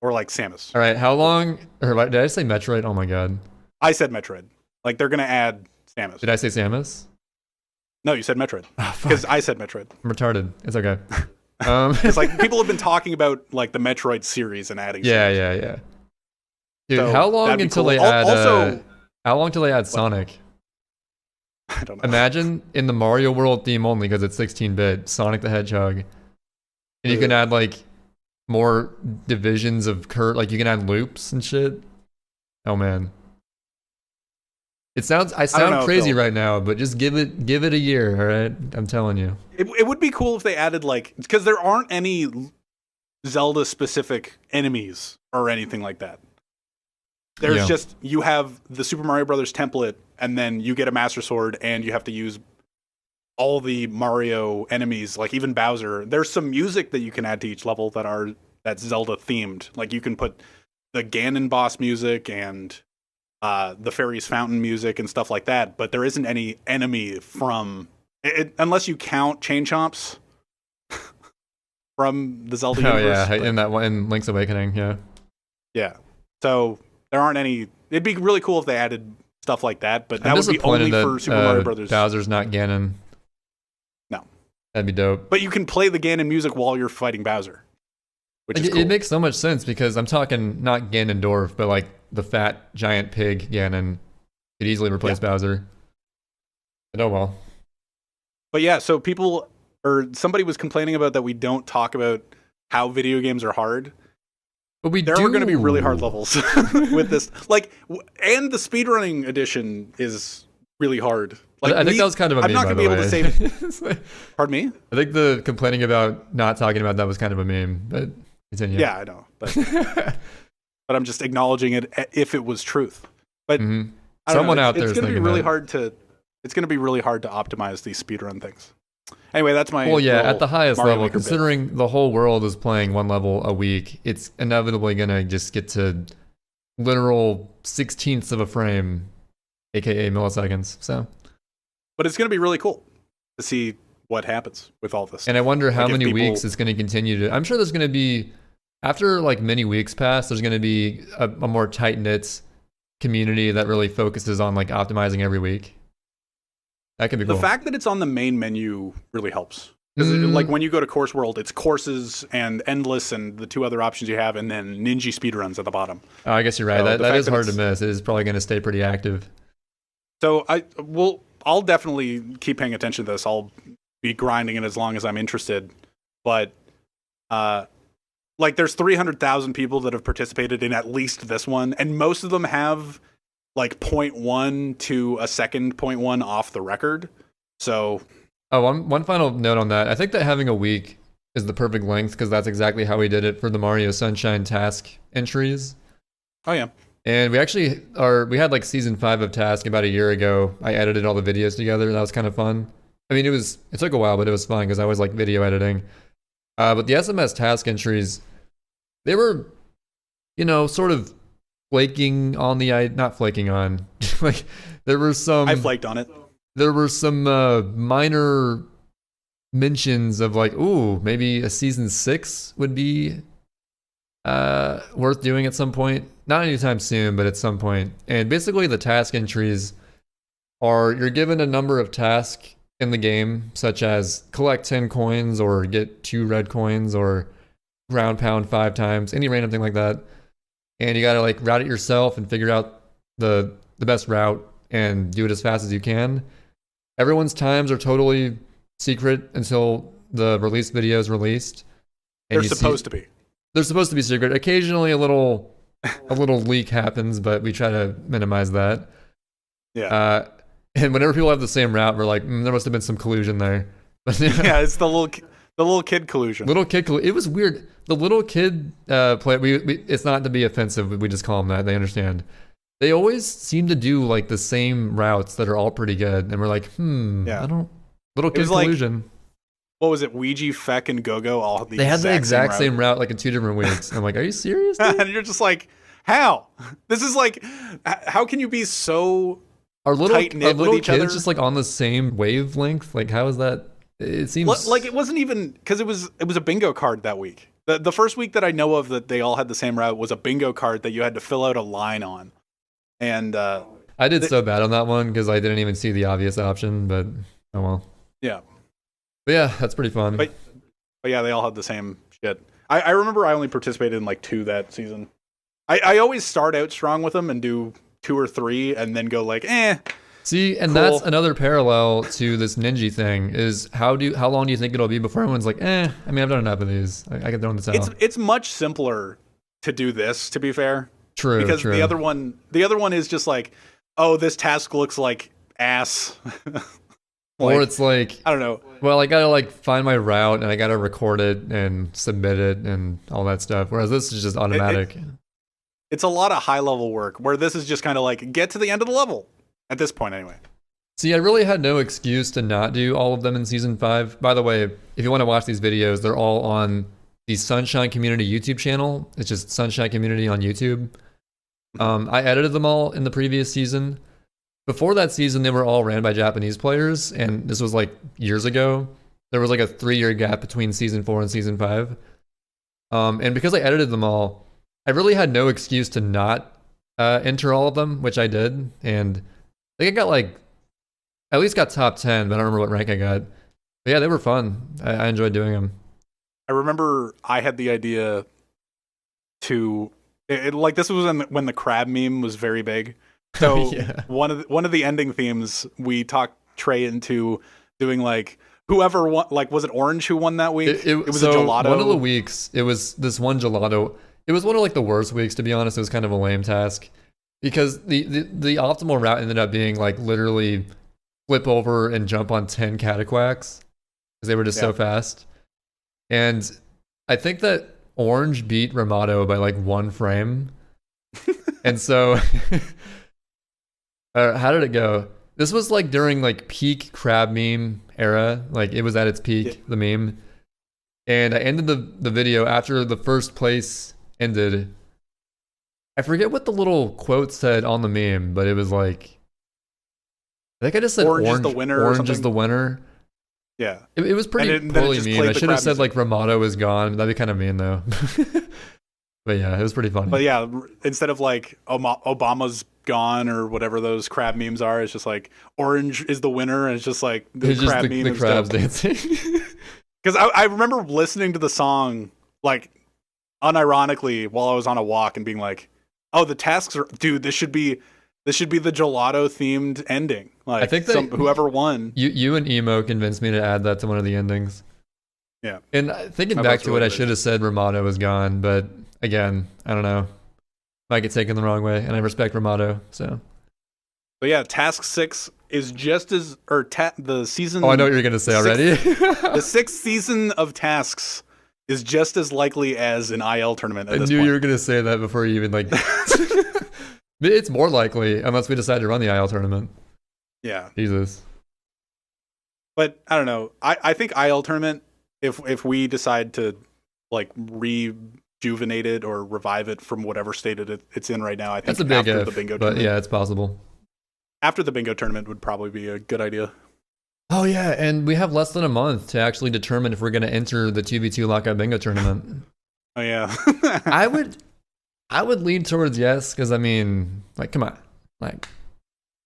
Or like Samus. All right, how long... Or did I say Metroid? Oh my god. I said Metroid. Like, they're going to add Samus. Did I say Samus? No, you said Metroid. Because I said Metroid. I'm retarded. It's okay. It's like, people have been talking about, like, the Metroid series and adding Yeah. Dude, so how long until they add... how long till they add Sonic? I don't know. Imagine in the Mario World theme only, because it's 16-bit, Sonic the Hedgehog. And you can add, like, more divisions of like, you can add loops and shit. Oh, man. I sound crazy right now, but just give it a year, all right? I'm telling you. It would be cool if they added, like... Because there aren't any Zelda-specific enemies or anything like that. There's just, you have the Super Mario Brothers template, and then you get a Master Sword, and you have to use all the Mario enemies, like even Bowser. There's some music that you can add to each level that's Zelda themed. Like, you can put the Ganon boss music and the Fairy's Fountain music and stuff like that, but there isn't any enemy from it, unless you count Chain Chomps from the Zelda universe. Oh yeah, in Link's Awakening, yeah. Yeah. So there aren't any. It'd be really cool if they added stuff like that, but that would be only for Super Mario Brothers. Bowser's not Ganon. No. That'd be dope. But you can play the Ganon music while you're fighting Bowser, which is cool. It makes so much sense, because I'm talking not Ganondorf, but like the fat giant pig Ganon could easily replace Bowser. But oh well. But yeah, so somebody was complaining about that we don't talk about how video games are hard. But there are going to be really hard levels with this. Like, and the speedrunning edition is really hard. Like, I think that was kind of a meme, I'm not going to be able to say... Pardon me? I think the complaining about not talking about that was kind of a meme, but continue. Yeah, I know. But, but I'm just acknowledging it if it was truth. But someone out there it's is going to be thinking really that. hard to... It's going to be really hard to optimize these speedrun things. Anyway, that's my Well, yeah, at the highest Mario level, Maker bit. considering the whole world is playing one level a week, it's inevitably gonna just get to literal 16ths of a frame, aka milliseconds. So, But it's going to be really cool to see what happens with all this. and I wonder how Like, if many people- weeks it's going to continue to. I'm sure there's going to be, after like many weeks pass, there's going to be a more tight knit community that really focuses on like optimizing every week. That could be The cool. fact that it's on the main menu really helps. Because like when you go to Course World, it's courses and endless and the two other options you have, and then Ninja speedruns at the bottom. Oh, I guess you're right. So that the that fact is that hard to it's- miss. It is probably going to stay pretty active. So I'll definitely keep paying attention to this. I'll be grinding it as long as I'm interested. But like there's 300,000 people that have participated in at least this one, and most of them have like 0.1 to a second 0.1 off the record. So Oh, one final note on that. I think that having a week is the perfect length because that's exactly how we did it for the Mario Sunshine task entries. oh yeah. And we had like season 5 of Task about a year ago. I edited all the videos together. That was kind of fun. I mean, it took a while, but it was fun because I always like video editing. But the SMS task entries, they were, sort of flaking on not flaking on. Like there were some. I flaked on it. There were some minor mentions of like, ooh, maybe a season 6 would be worth doing at some point. Not anytime soon, but at some point. And basically the task entries are, you're given a number of tasks in the game, such as collect 10 coins or get 2 red coins or ground pound 5 times, any random thing like that. And you gotta like route it yourself and figure out the best route and do it as fast as you can. Everyone's times are totally secret until the release video is released. They're supposed to be. They're supposed to be secret. Occasionally a little leak happens, but we try to minimize that. Yeah. And whenever people have the same route, we're like, there must have been some collusion there. But Yeah, it's the little kid collusion. It was weird. The little kid play. It's not to be offensive. We just call them that. They understand. They always seem to do like the same routes that are all pretty good, and we're like, Yeah. I don't. Little kid was like- collusion. What was it? Ouija, Feck, and Go-Go all had the They had the exact same same route like in 2 different weeks. I'm like, are you serious, dude? and you're just like, how? This is like, how can you be so Our little tight-knit with each kids other? just like on the same wavelength. Like, how is that? It seems like it wasn't even because it was a bingo card that week. The first week that I know of that they all had the same route was a bingo card that you had to fill out a line on. And I did so bad on that one because I didn't even see the obvious option. But oh well. yeah. But yeah, that's pretty fun. But yeah, they all had the same shit. I remember I only participated in like 2 that season. I always start out strong with them and do 2 or 3 and then go like, See, and Cool. that's another parallel to this ninja thing is how long do you think it'll be before everyone's like, I mean, I've done enough of these. I can throw in the towel. It's much simpler to do this, to be fair. True, Because true. the other one is just like, oh, this task looks like ass. Or it's like, I don't know. well, I gotta like find my route and I gotta record it and submit it and all that stuff. Whereas this is just automatic. It's a lot of high level work where this is just kind of like get to the end of the level at this point anyway. See, I really had no excuse to not do all of them in season 5. By the way, if you want to watch these videos, they're all on the Sunshine Community YouTube channel. It's just Sunshine Community on YouTube. I edited them all in the previous season. Before that season, they were all ran by Japanese players, and this was like years ago. There was like a 3-year gap between season 4 and season 5. And because I edited them all, I really had no excuse to not enter all of them, which I did. And I think I got like, at least got top 10, but I don't remember what rank I got. But yeah, they were fun. I enjoyed doing them. I remember I had the idea to like this was when the crab meme was very big. So Yeah. one of the ending themes we talked Trey into doing like whoever won, like was it Orange who won that week? It was so a gelato. One of the weeks, it was this one gelato. It was one of like the worst weeks, to be honest. It was kind of a lame task because the optimal route ended up being like literally flip over and jump on 10 cataquacks because they were just so fast. And I think that Orange beat Ramato by like 1 frame. And so how did it go? This was like during like peak crab meme era. Like it was at its peak, the meme. And I ended the video after the first place ended. I forget what the little quote said on the meme, but it was like, I think I just said Orange is the winner or Orange something. is the winner. Yeah. It was pretty poorly mean. I should have said like Ramato is gone. That'd be kind of mean though. But yeah, it was pretty funny. But yeah, instead of like Obama's gone or whatever those crab memes are, it's just like orange is the winner, and it's just like the it's crab just meme the is crabs dope. dancing. Because I remember listening to the song like unironically while I was on a walk and being like, "Oh, the tasks are, dude. This should be the gelato themed ending." Like, I think whoever won. You and Emo convinced me to add that to one of the endings. Yeah. And thinking back to it, I should have said Ramato was gone, but again, I don't know. Might get taken the wrong way, and I respect Ramato, so. But yeah, task 6 is just as, or the season. Oh, I know what you're gonna say already. The 6th season of tasks is just as likely as an IL tournament. At I this knew point. you were gonna say that before you even like. It's more likely unless we decide to run the IL tournament. Yeah. Jesus. But I don't know. I think IL tournament, if we decide to like rejuvenate it or revive it from whatever state it's in right now, I think that's a big after if, the bingo but tournament, yeah, it's possible. after the bingo tournament would probably be a good idea. Oh yeah, and we have less than a month to actually determine if we're going to enter the 2v2 lockout bingo tournament. Oh yeah. I would lean towards yes, because I mean, like, come on, like,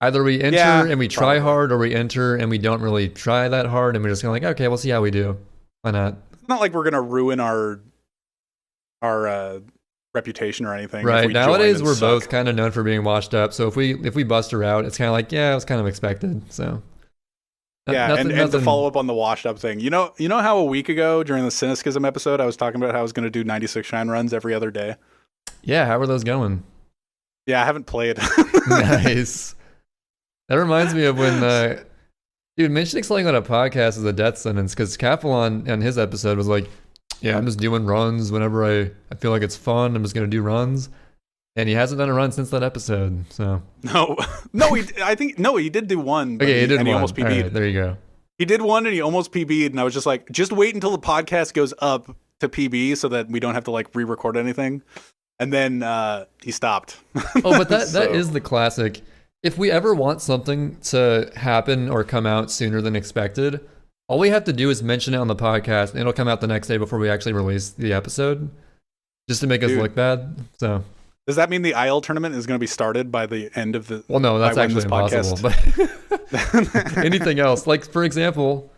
either we enter and we try hard, or we enter and we don't really try that hard, and we're just kind of like, okay, we'll see how we do. Why not? It's not like we're gonna ruin our reputation or anything. Right. Nowadays we're both kind of known for being washed up, so if we bust her out, it's kind of like, yeah, it was kind of expected. So yeah, and to follow up on the washed up thing, you know how a week ago during the Cynicism episode I was talking about how I was going to do 96 shine runs every other day. Yeah, how are those going? Yeah, I haven't played. Nice. That reminds me of when dude, mentioning something on a podcast is a death sentence, because Capelon on his episode was like, yeah, I'm just doing runs whenever I feel like it's fun. I'm just gonna do runs, and he hasn't done a run since that episode. So he did do one. Okay, he did one. He almost PB'd. Right, there you go. He did one and he almost PB'd, and I was just like, just wait until the podcast goes up to PB so that we don't have to like re-record anything. And then he stopped. Oh, but that is the classic. If we ever want something to happen or come out sooner than expected, all we have to do is mention it on the podcast, and it'll come out the next day before we actually release the episode, just to make us look bad. So does that mean the IL tournament is going to be started by the end of the? Well, no, that's actually impossible. But anything else, like for example,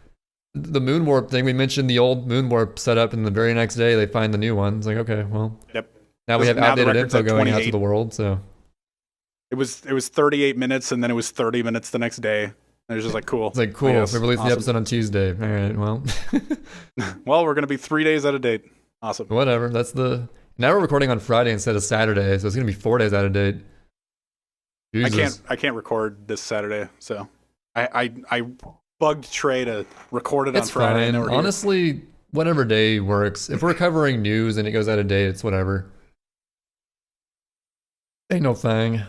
the moon warp thing, we mentioned the old moon warp setup, and the very next day they find the new one. It's like, okay, well, yep. Now we have outdated info going out to the world. So it was 38 minutes, and then it was 30 minutes the next day. And it was just like, cool. It's like, cool. We released the episode on Tuesday. All right, well. Well, we're going to be 3 days out of date. Awesome. Whatever. Now we're recording on Friday instead of Saturday, so it's going to be 4 days out of date. Jesus. I can't record this Saturday, so I bugged Trey to record it on Friday. Fine. Honestly, whatever day works. If we're covering news and it goes out of date, it's whatever. Ain't no thing.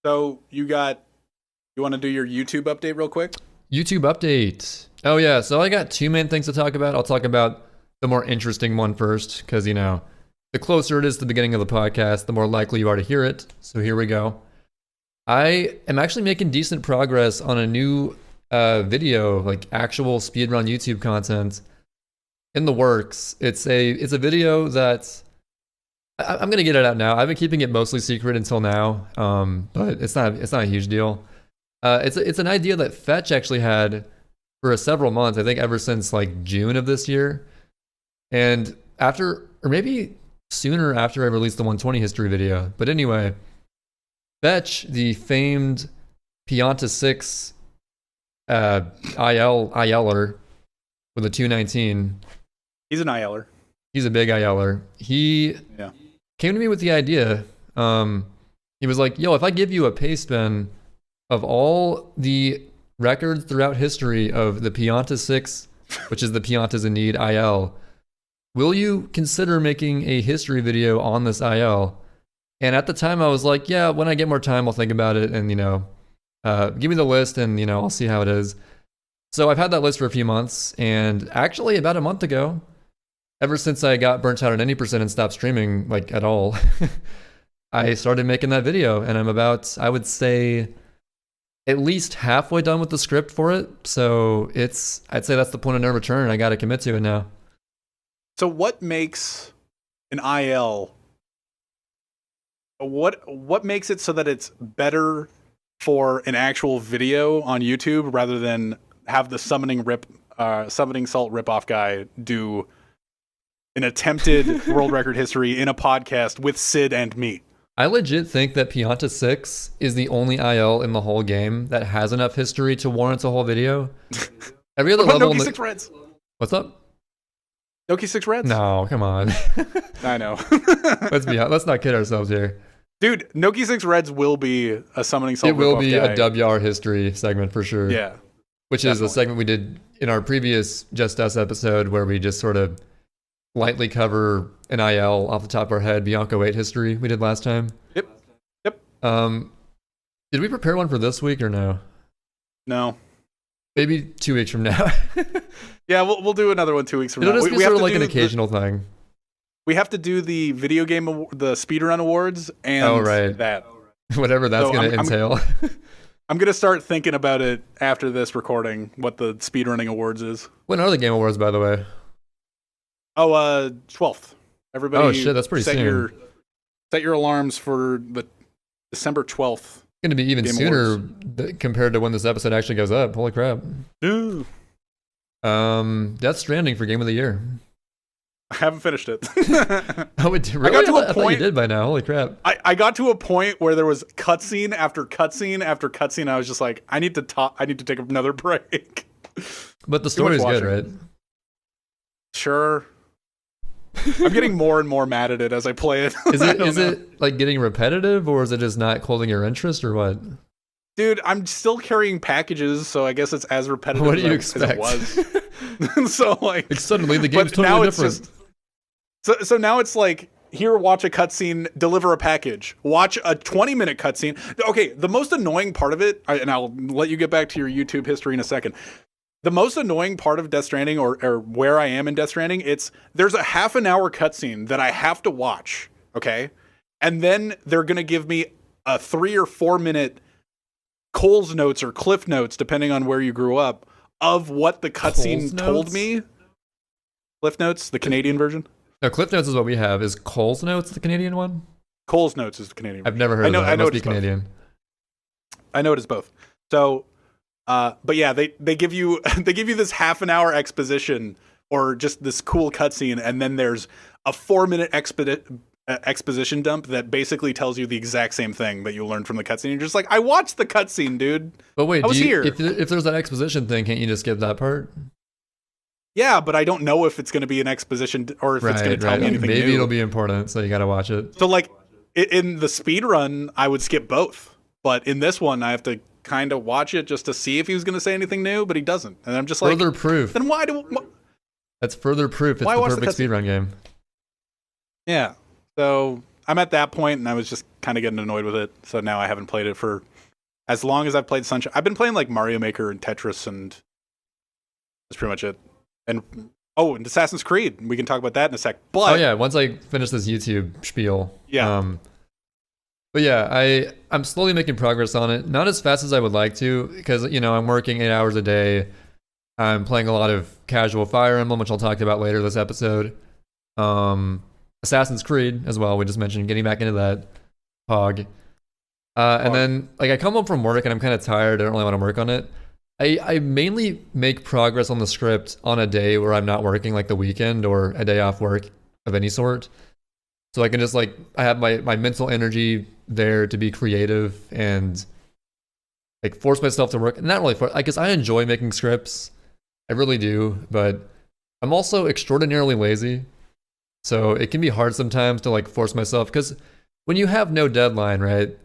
So you want to do your YouTube update real quick? YouTube update. Oh yeah, so I got two main things to talk about. I'll talk about the more interesting one first, because the closer it is to the beginning of the podcast, the more likely you are to hear it. So here we go. I am actually making decent progress on a new video, like actual speedrun YouTube content in the works. It's a video that I'm gonna get it out now. I've been keeping it mostly secret until now, but it's not a huge deal. It's an idea that Fetch actually had for several months. I think ever since like June of this year, and after, or maybe sooner after I released the 120 history video. But anyway, Fetch, the famed Pianta 6 ILer with a 219. He's an ILer. He's a big ILer. He came to me with the idea. He was like, yo, if I give you a pay spin of all the records throughout history of the Pianta 6, which is the Piantas in Need IL, will you consider making a history video on this IL? And at the time I was like, yeah, when I get more time, I'll think about it. And Give me the list and, I'll see how it is. So I've had that list for a few months, and actually about a month ago, ever since I got burnt out on any percent and stopped streaming like at all, I started making that video, and I'm about, I would say, at least halfway done with the script for it. So I'd say that's the point of no return. I got to commit to it now. So what makes an IL? What makes it so that it's better for an actual video on YouTube rather than have the summoning salt ripoff guy do an attempted world record history in a podcast with Sid and me? I legit think that Pianta 6 is the only IL in the whole game that has enough history to warrant a whole video. Every other level. Noki 6 Reds. What's up? Noki 6 Reds? No, come on. I know. Let's not kid ourselves here. Dude, Noki 6 Reds will be a summoning salt. It will be guy. a WR history segment for sure. Yeah. Which definitely is a segment we did in our previous Just Us episode where we just sort of lightly cover an IL off the top of our head, Bianco 8 history we did last time. Yep. Did we prepare one for this week or no? No. Maybe 2 weeks from now. Yeah, we'll do another one 2 weeks from now. It'll just be sort of like an occasional thing. We have to do the video game, the speedrun awards, and that. Whatever that's going to entail. I'm going to start thinking about it after this recording, what the speedrunning awards is. When are the game awards, by the way? Oh, 12th. Everybody. Oh shit, that's pretty soon. Set your alarms for the December 12th. It's going to be even sooner compared to when this episode actually goes up. Holy crap. Ooh. Death Stranding for Game of the Year. I haven't finished it. Oh, it really? I thought you did by now. Holy crap. I got to a point where there was cutscene after cutscene after cutscene. I was just like, I need to take another break. But the story is good, right? Sure. I'm getting more and more mad at it as I play it. Is it like getting repetitive, or is it just not holding your interest, or what? Dude, I'm still carrying packages, so I guess it's as repetitive what do you expect? As it was. So like suddenly the game's totally different. So now it's like, here, watch a cutscene, deliver a package. Watch a 20-minute cutscene. Okay, the most annoying part of it, and I'll let you get back to your YouTube history in a second. The most annoying part of Death Stranding, or where I am in Death Stranding, there's a half an hour cutscene that I have to watch, okay? And then they're going to give me a 3 or 4 minute Cole's notes or Cliff notes, depending on where you grew up, of what the cutscene told me. Cliff Notes, the Canadian version. No, Cliff Notes is what we have. Is Cole's Notes the Canadian one? Cole's Notes is the Canadian version. I've never heard of that. I know it must be Canadian. I know it is both. So, but yeah, they give you this half an hour exposition or just this cool cutscene, and then there's a 4 minute exposition dump that basically tells you the exact same thing that you learned from the cutscene. You're just like, I watched the cutscene, dude. But wait, I was here. If there's that exposition thing, can't you just skip that part? Yeah, but I don't know if it's going to be an exposition or if it's going to tell me anything Maybe new. It'll be important, so you got to watch it. So like in the speedrun, I would skip both. But in this one, I have to kind of watch it just to see if he was going to say anything new, but he doesn't. And I'm just like, further proof. Then why That's further proof it's the perfect speedrun game. Yeah. So I'm at that point, and I was just kind of getting annoyed with it. So now I haven't played it for as long as I've played Sunshine. I've been playing like Mario Maker and Tetris, and that's pretty much it. And and Assassin's Creed. We can talk about that in a sec. But oh yeah, once I finish this YouTube spiel. Yeah. But yeah, I'm slowly making progress on it. Not as fast as I would like to, because I'm working 8 hours a day. I'm playing a lot of casual Fire Emblem, which I'll talk about later this episode. Assassin's Creed as well. We just mentioned getting back into that. Pog. And then like I come home from work and I'm kind of tired. I don't really want to work on it. I mainly make progress on the script on a day where I'm not working, like the weekend or a day off work of any sort. So I can just I have my mental energy there to be creative and like force myself to work. Not really because I enjoy making scripts. I really do, but I'm also extraordinarily lazy. So it can be hard sometimes to force myself, because when you have no deadline, right?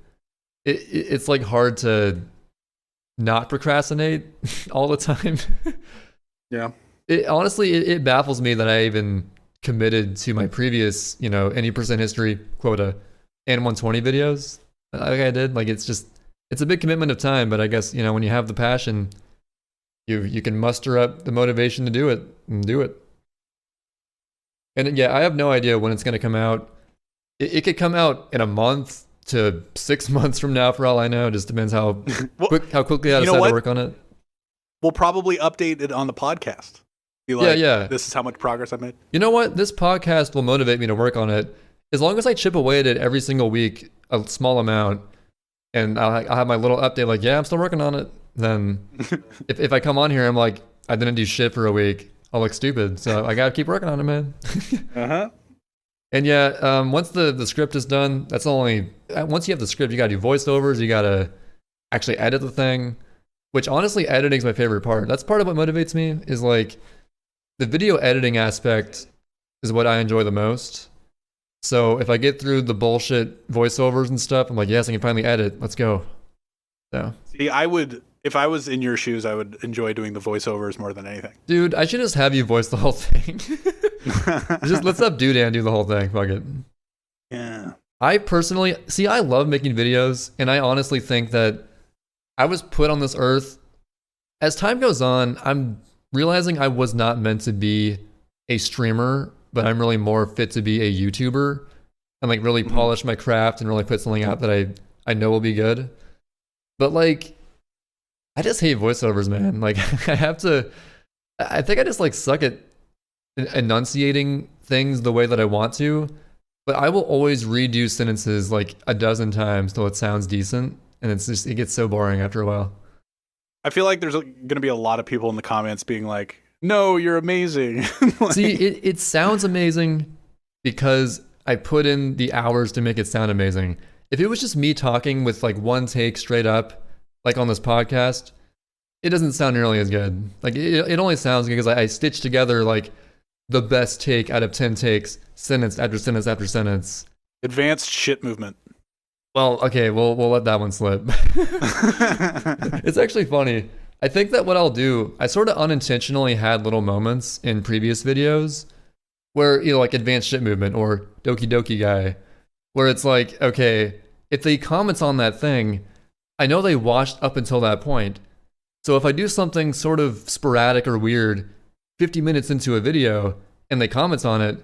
It's hard to not procrastinate all the time. Yeah. It baffles me that I even committed to my previous, any percent history quota and 120 videos like I did. It's just, it's a big commitment of time, but I guess, you know, when you have the passion, you can muster up the motivation to do it and do it. And yeah, I have no idea when it's going to come out. It could come out in a month to 6 months from now, for all I know. It just depends how quickly I decide to work on it. We'll probably update it on the podcast. Be like, yeah. This is how much progress I made. You know what? This podcast will motivate me to work on it. As long as I chip away at it every single week, a small amount, and I'll have my little update like, yeah, I'm still working on it. Then if I come on here, I'm like, I didn't do shit for a week, I'll look stupid. So I got to keep working on it, man. Uh-huh. And yeah, once the script is done, that's only, once you have the script, you got to do voiceovers, you got to actually edit the thing, which honestly, editing is my favorite part. That's part of what motivates me, is like, the video editing aspect is what I enjoy the most. So if I get through the bullshit voiceovers and stuff, I'm like, yes, I can finally edit. Let's go. So. See, if I was in your shoes, I would enjoy doing the voiceovers more than anything. Dude, I should just have you voice the whole thing. Just let's have Dudan do the whole thing. Fuck it. Yeah. I personally, see, I love making videos, and I honestly think that I was put on this earth. As time goes on, I'm realizing I was not meant to be a streamer, but I'm really more fit to be a YouTuber and like really polish my craft and really put something out that I know will be good. But like, I just hate voiceovers, man. Like I think I just like suck at enunciating things the way that I want to, but I will always redo sentences like a dozen times till it sounds decent. And it gets so boring after a while. I feel like there's going to be a lot of people in the comments being like, no, you're amazing. Like, see, it sounds amazing because I put in the hours to make it sound amazing. If it was just me talking with like one take straight up, like on this podcast, it doesn't sound nearly as good. Like it only sounds good because I stitch together like the best take out of 10 takes, sentence after sentence after sentence. Advanced shit movement. Well, okay, we'll let that one slip. It's actually funny. I think that what I'll do, I sort of unintentionally had little moments in previous videos where, you know, like advanced shit movement or Doki Doki guy, where it's like, okay, if they comments on that thing, I know they watched up until that point. So if I do something sort of sporadic or weird 50 minutes into a video and they comments on it,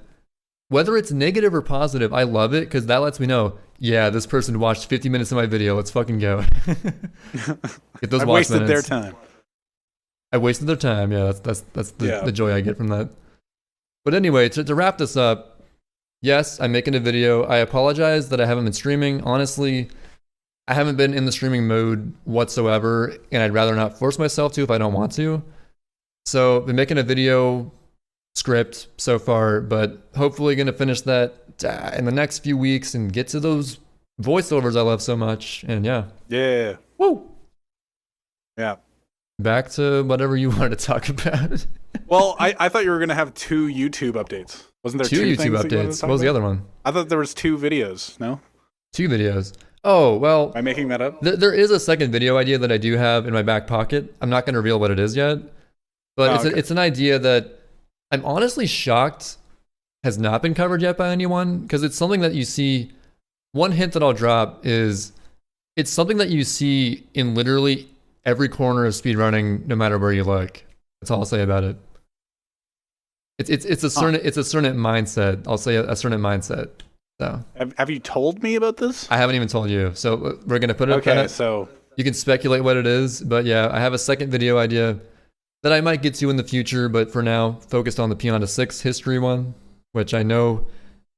whether it's negative or positive, I love it because that lets me know, yeah, this person watched 50 minutes of my video. Let's fucking go. Get those watch wasted minutes. their time. I wasted their time. Yeah, that's the joy I get from that. But anyway, to wrap this up, yes, I'm making a video. I apologize that I haven't been streaming. Honestly, I haven't been in the streaming mode whatsoever, and I'd rather not force myself to if I don't want to. So I've been making a video script so far, but hopefully going to finish that in the next few weeks and get to those voiceovers I love so much. And yeah. Yeah. Woo! Yeah. Back to whatever you wanted to talk about. Well, I thought you were going to have 2 YouTube updates. Wasn't there two two YouTube updates? What was the other one? I thought there was 2 videos. No? 2 videos. Oh, well. Am I making that up? There is a second video idea that I do have in my back pocket. I'm not going to reveal what it is yet. But it's an idea that I'm honestly shocked has not been covered yet by anyone, because it's something that you see. One hint that I'll drop is it's something that you see in literally every corner of speedrunning, no matter where you look. That's all I'll say about it. It's a certain mindset. I'll say a certain mindset. So have you told me about this? I haven't even told you. So we're gonna put it. Okay, so you can speculate what it is, but yeah, I have a second video idea that I might get to in the future, but for now, focused on the Pianta 6 history one, which I know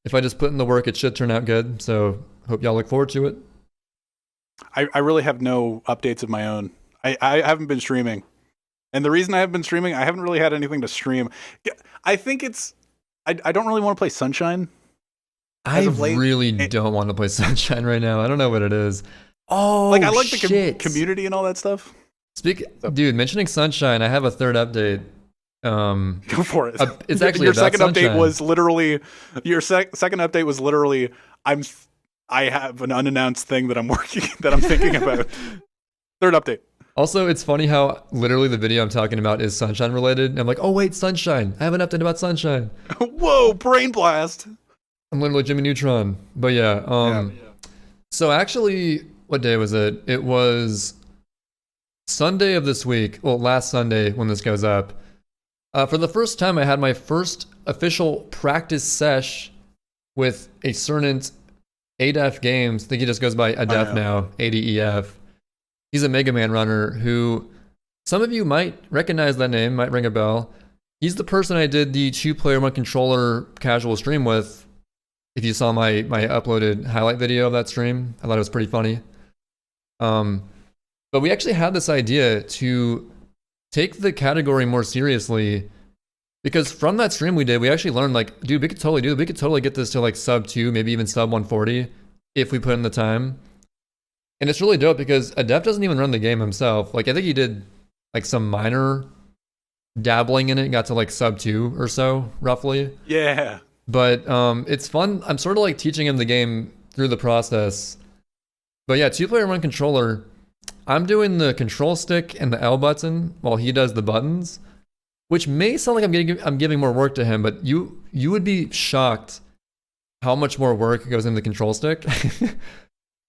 if I just put in the work, it should turn out good. So hope y'all look forward to it. I really have no updates of my own. I haven't been streaming. And the reason I haven't been streaming, I haven't really had anything to stream. I think it's... I don't really want to play Sunshine. I really don't want to play Sunshine right now. I don't know what it is. Oh, like I like the community and all that stuff. Dude, mentioning Sunshine, I have a third update. Go for it. It's actually your about second Sunshine. update was literally second update was literally I have an unannounced thing that I'm thinking about. Third update. Also, it's funny how literally the video I'm talking about is Sunshine related. And I'm like, oh wait, Sunshine. I have an update about Sunshine. Whoa, brain blast. I'm literally Jimmy Neutron. But yeah, so actually what day was it? It was Sunday of this week. Well, last Sunday when this goes up. For the first time, I had my first official practice sesh with a certain ADEF Games. I think he just goes by ADEF now, ADEF. He's a Mega Man runner who some of you might recognize that name, might ring a bell. He's the person I did the 2-player 1 controller casual stream with. If you saw my uploaded highlight video of that stream, I thought it was pretty funny. But we actually had this idea to take the category more seriously, because from that stream we did, we actually learned like, dude, we could totally get this to like sub 2, maybe even sub 140 if we put in the time. And it's really dope because ADEF doesn't even run the game himself. Like I think he did like some minor dabbling in it, got to like sub 2 or so roughly. Yeah. But it's fun. I'm sort of like teaching him the game through the process. But yeah, 2-player 1 controller. I'm doing the control stick and the L button while he does the buttons, which may sound like I'm giving more work to him, but you would be shocked how much more work goes into the control stick.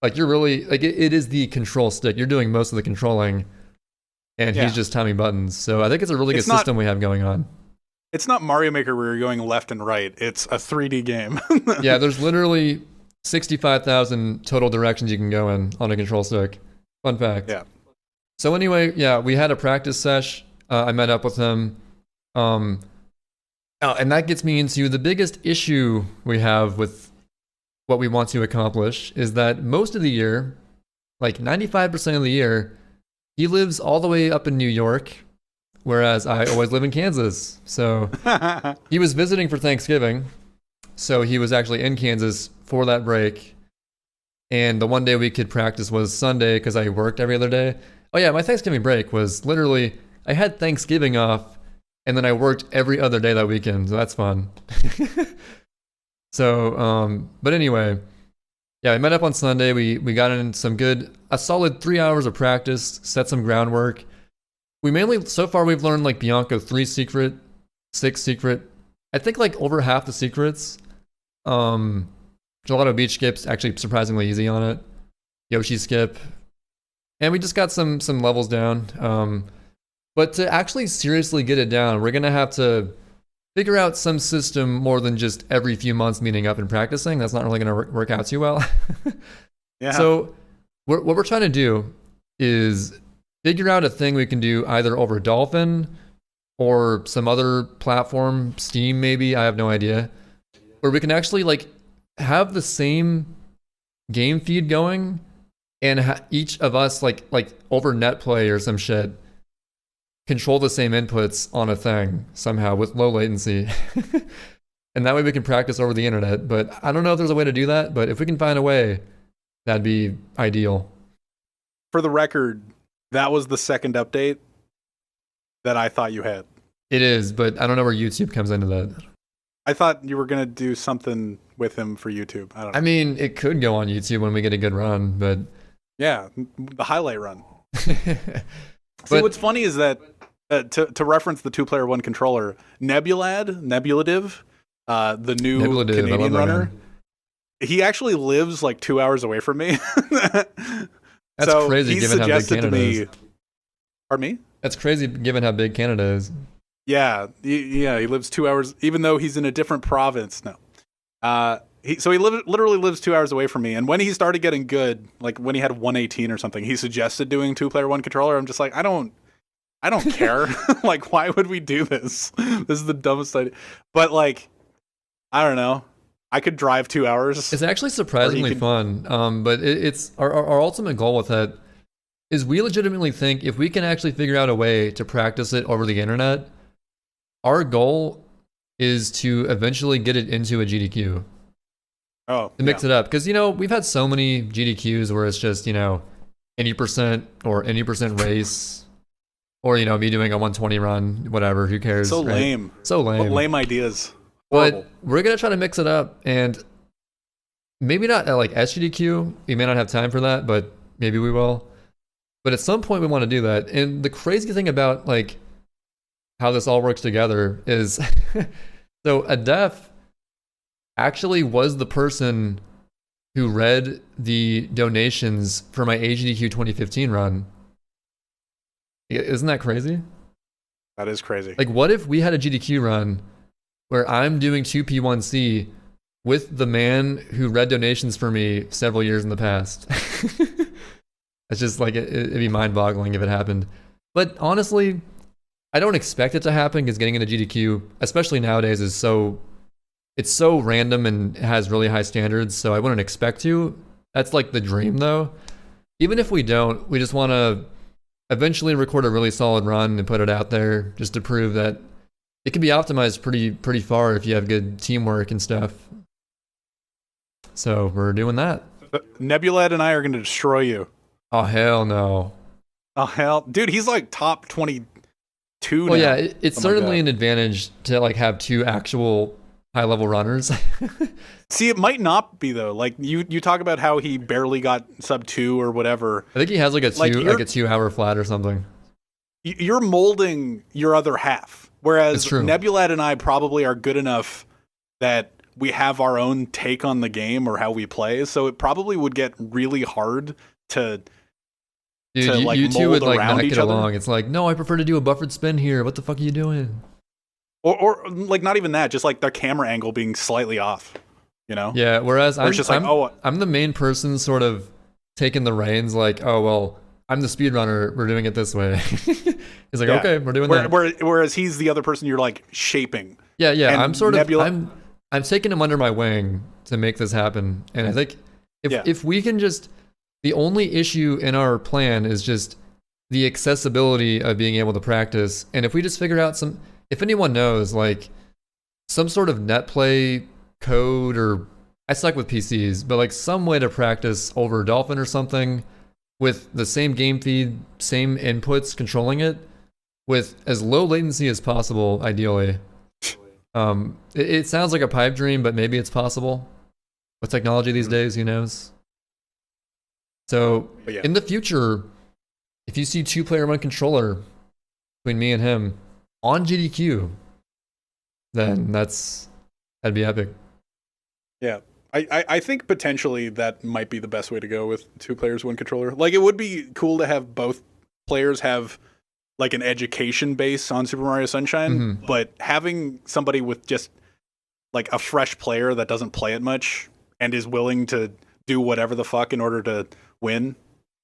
Like you're really like it is the control stick. You're doing most of the controlling, and he's just timing buttons. So I think it's a really good system we have going on. It's not Mario Maker where you're going left and right. It's a 3D game. Yeah, there's literally 65,000 total directions you can go in on a control stick. Fun fact. Yeah. So anyway, yeah, we had a practice sesh. I met up with him. And that gets me into the biggest issue we have with what we want to accomplish is that most of the year, like 95% of the year, he lives all the way up in New York, whereas I always live in Kansas. So he was visiting for Thanksgiving. So he was actually in Kansas for that break. And the one day we could practice was Sunday because I worked every other day. Oh yeah, my Thanksgiving break was literally, I had Thanksgiving off and then I worked every other day that weekend. So that's fun. So, but anyway, yeah, I met up on Sunday. We got in a solid 3 hours of practice, set some groundwork. We mainly, so far we've learned like Bianco 3 secret, 6 secret. I think like over half the secrets. Gelato Beach skip's actually surprisingly easy on it. Yoshi skip. And we just got some levels down. But to actually seriously get it down, we're going to have to figure out some system more than just every few months meeting up and practicing. That's not really going to work out too well. Yeah. So what we're trying to do is figure out a thing we can do either over Dolphin or some other platform, Steam maybe, I have no idea, where we can actually like have the same game feed going and each of us like over net play or some shit control the same inputs on a thing somehow with low latency. And that way we can practice over the internet. But I don't know if there's a way to do that, but if we can find a way, that'd be ideal. For the record, that was the second update that I thought you had. It is, but I don't know where YouTube comes into that. I thought you were going to do something with him for YouTube. I don't know. I mean, it could go on YouTube when we get a good run, but... Yeah, the highlight run. See, what's funny is that, to reference the 2-player 1 controller, Nebuladiv, the new Canadian runner, he actually lives like 2 hours away from me. That's so crazy given how big Canada is. Pardon me? That's crazy given how big Canada is. Yeah, he lives 2 hours, even though he's in a different province. No. He literally lives 2 hours away from me. And when he started getting good, like when he had 118 or something, he suggested doing 2-player 1 controller. I'm just like, I don't care. Like, why would we do this? This is the dumbest idea. But like, I don't know. I could drive 2 hours. It's actually surprisingly fun. But it's our ultimate goal with that is we legitimately think if we can actually figure out a way to practice it over the internet, our goal is to eventually get it into a GDQ. Oh, to mix it up. Because, we've had so many GDQs where it's just, any percent or any percent race or, me doing a 120 run, whatever, who cares? So right? lame. So lame. What lame ideas. Horrible. But we're going to try to mix it up and maybe not at like SGDQ. We may not have time for that, but maybe we will. But at some point we want to do that. And the crazy thing about like how this all works together is so ADEF actually was the person who read the donations for my AGDQ 2015 run. Isn't that crazy? That is crazy. Like, what if we had a GDQ run where I'm doing 2P1C with the man who read donations for me several years in the past? It's just like, it'd be mind-boggling if it happened. But honestly, I don't expect it to happen because getting into GDQ, especially nowadays, it's so random and has really high standards, so I wouldn't expect to. That's like the dream though. Even if we don't, we just want to eventually record a really solid run and put it out there just to prove that it can be optimized pretty far if you have good teamwork and stuff. So we're doing that. Nebulad and I are going to destroy you. Oh, hell no. Oh, hell. Dude, he's like top 22 well, now. yeah, it's certainly an advantage to like have two actual high-level runners. See, it might not be though. Like you talk about how he barely got sub 2 or whatever. I think he has like a 2-hour flat or something. You're molding your other half. Whereas Nebulad and I probably are good enough that we have our own take on the game or how we play. So it probably would get really hard to Dude, like you two would like not get other. along. It's like, no, I prefer to do a buffered spin here. What the fuck are you doing? Or like not even that, just like the camera angle being slightly off, you know? Yeah, whereas I'm the main person sort of taking the reins, like, oh, well, I'm the speedrunner, we're doing it this way. He's like, okay, we're doing that. Whereas he's the other person you're like shaping. Yeah, and I'm sort of, I'm taking him under my wing to make this happen. And I think if we can just, the only issue in our plan is just the accessibility of being able to practice. And if we just figure out if anyone knows, like, some sort of net play code, or I suck with PCs, but like some way to practice over Dolphin or something with the same game feed, same inputs, controlling it with as low latency as possible, ideally. It sounds like a pipe dream, but maybe it's possible with technology these days, who knows? So in the future, if you see 2-player one controller between me and him on GDQ, then that'd be epic. Yeah. I think potentially that might be the best way to go with 2 players, 1 controller. Like, it would be cool to have both players have like an education base on Super Mario Sunshine, but having somebody with just like a fresh player that doesn't play it much and is willing to do whatever the fuck in order to win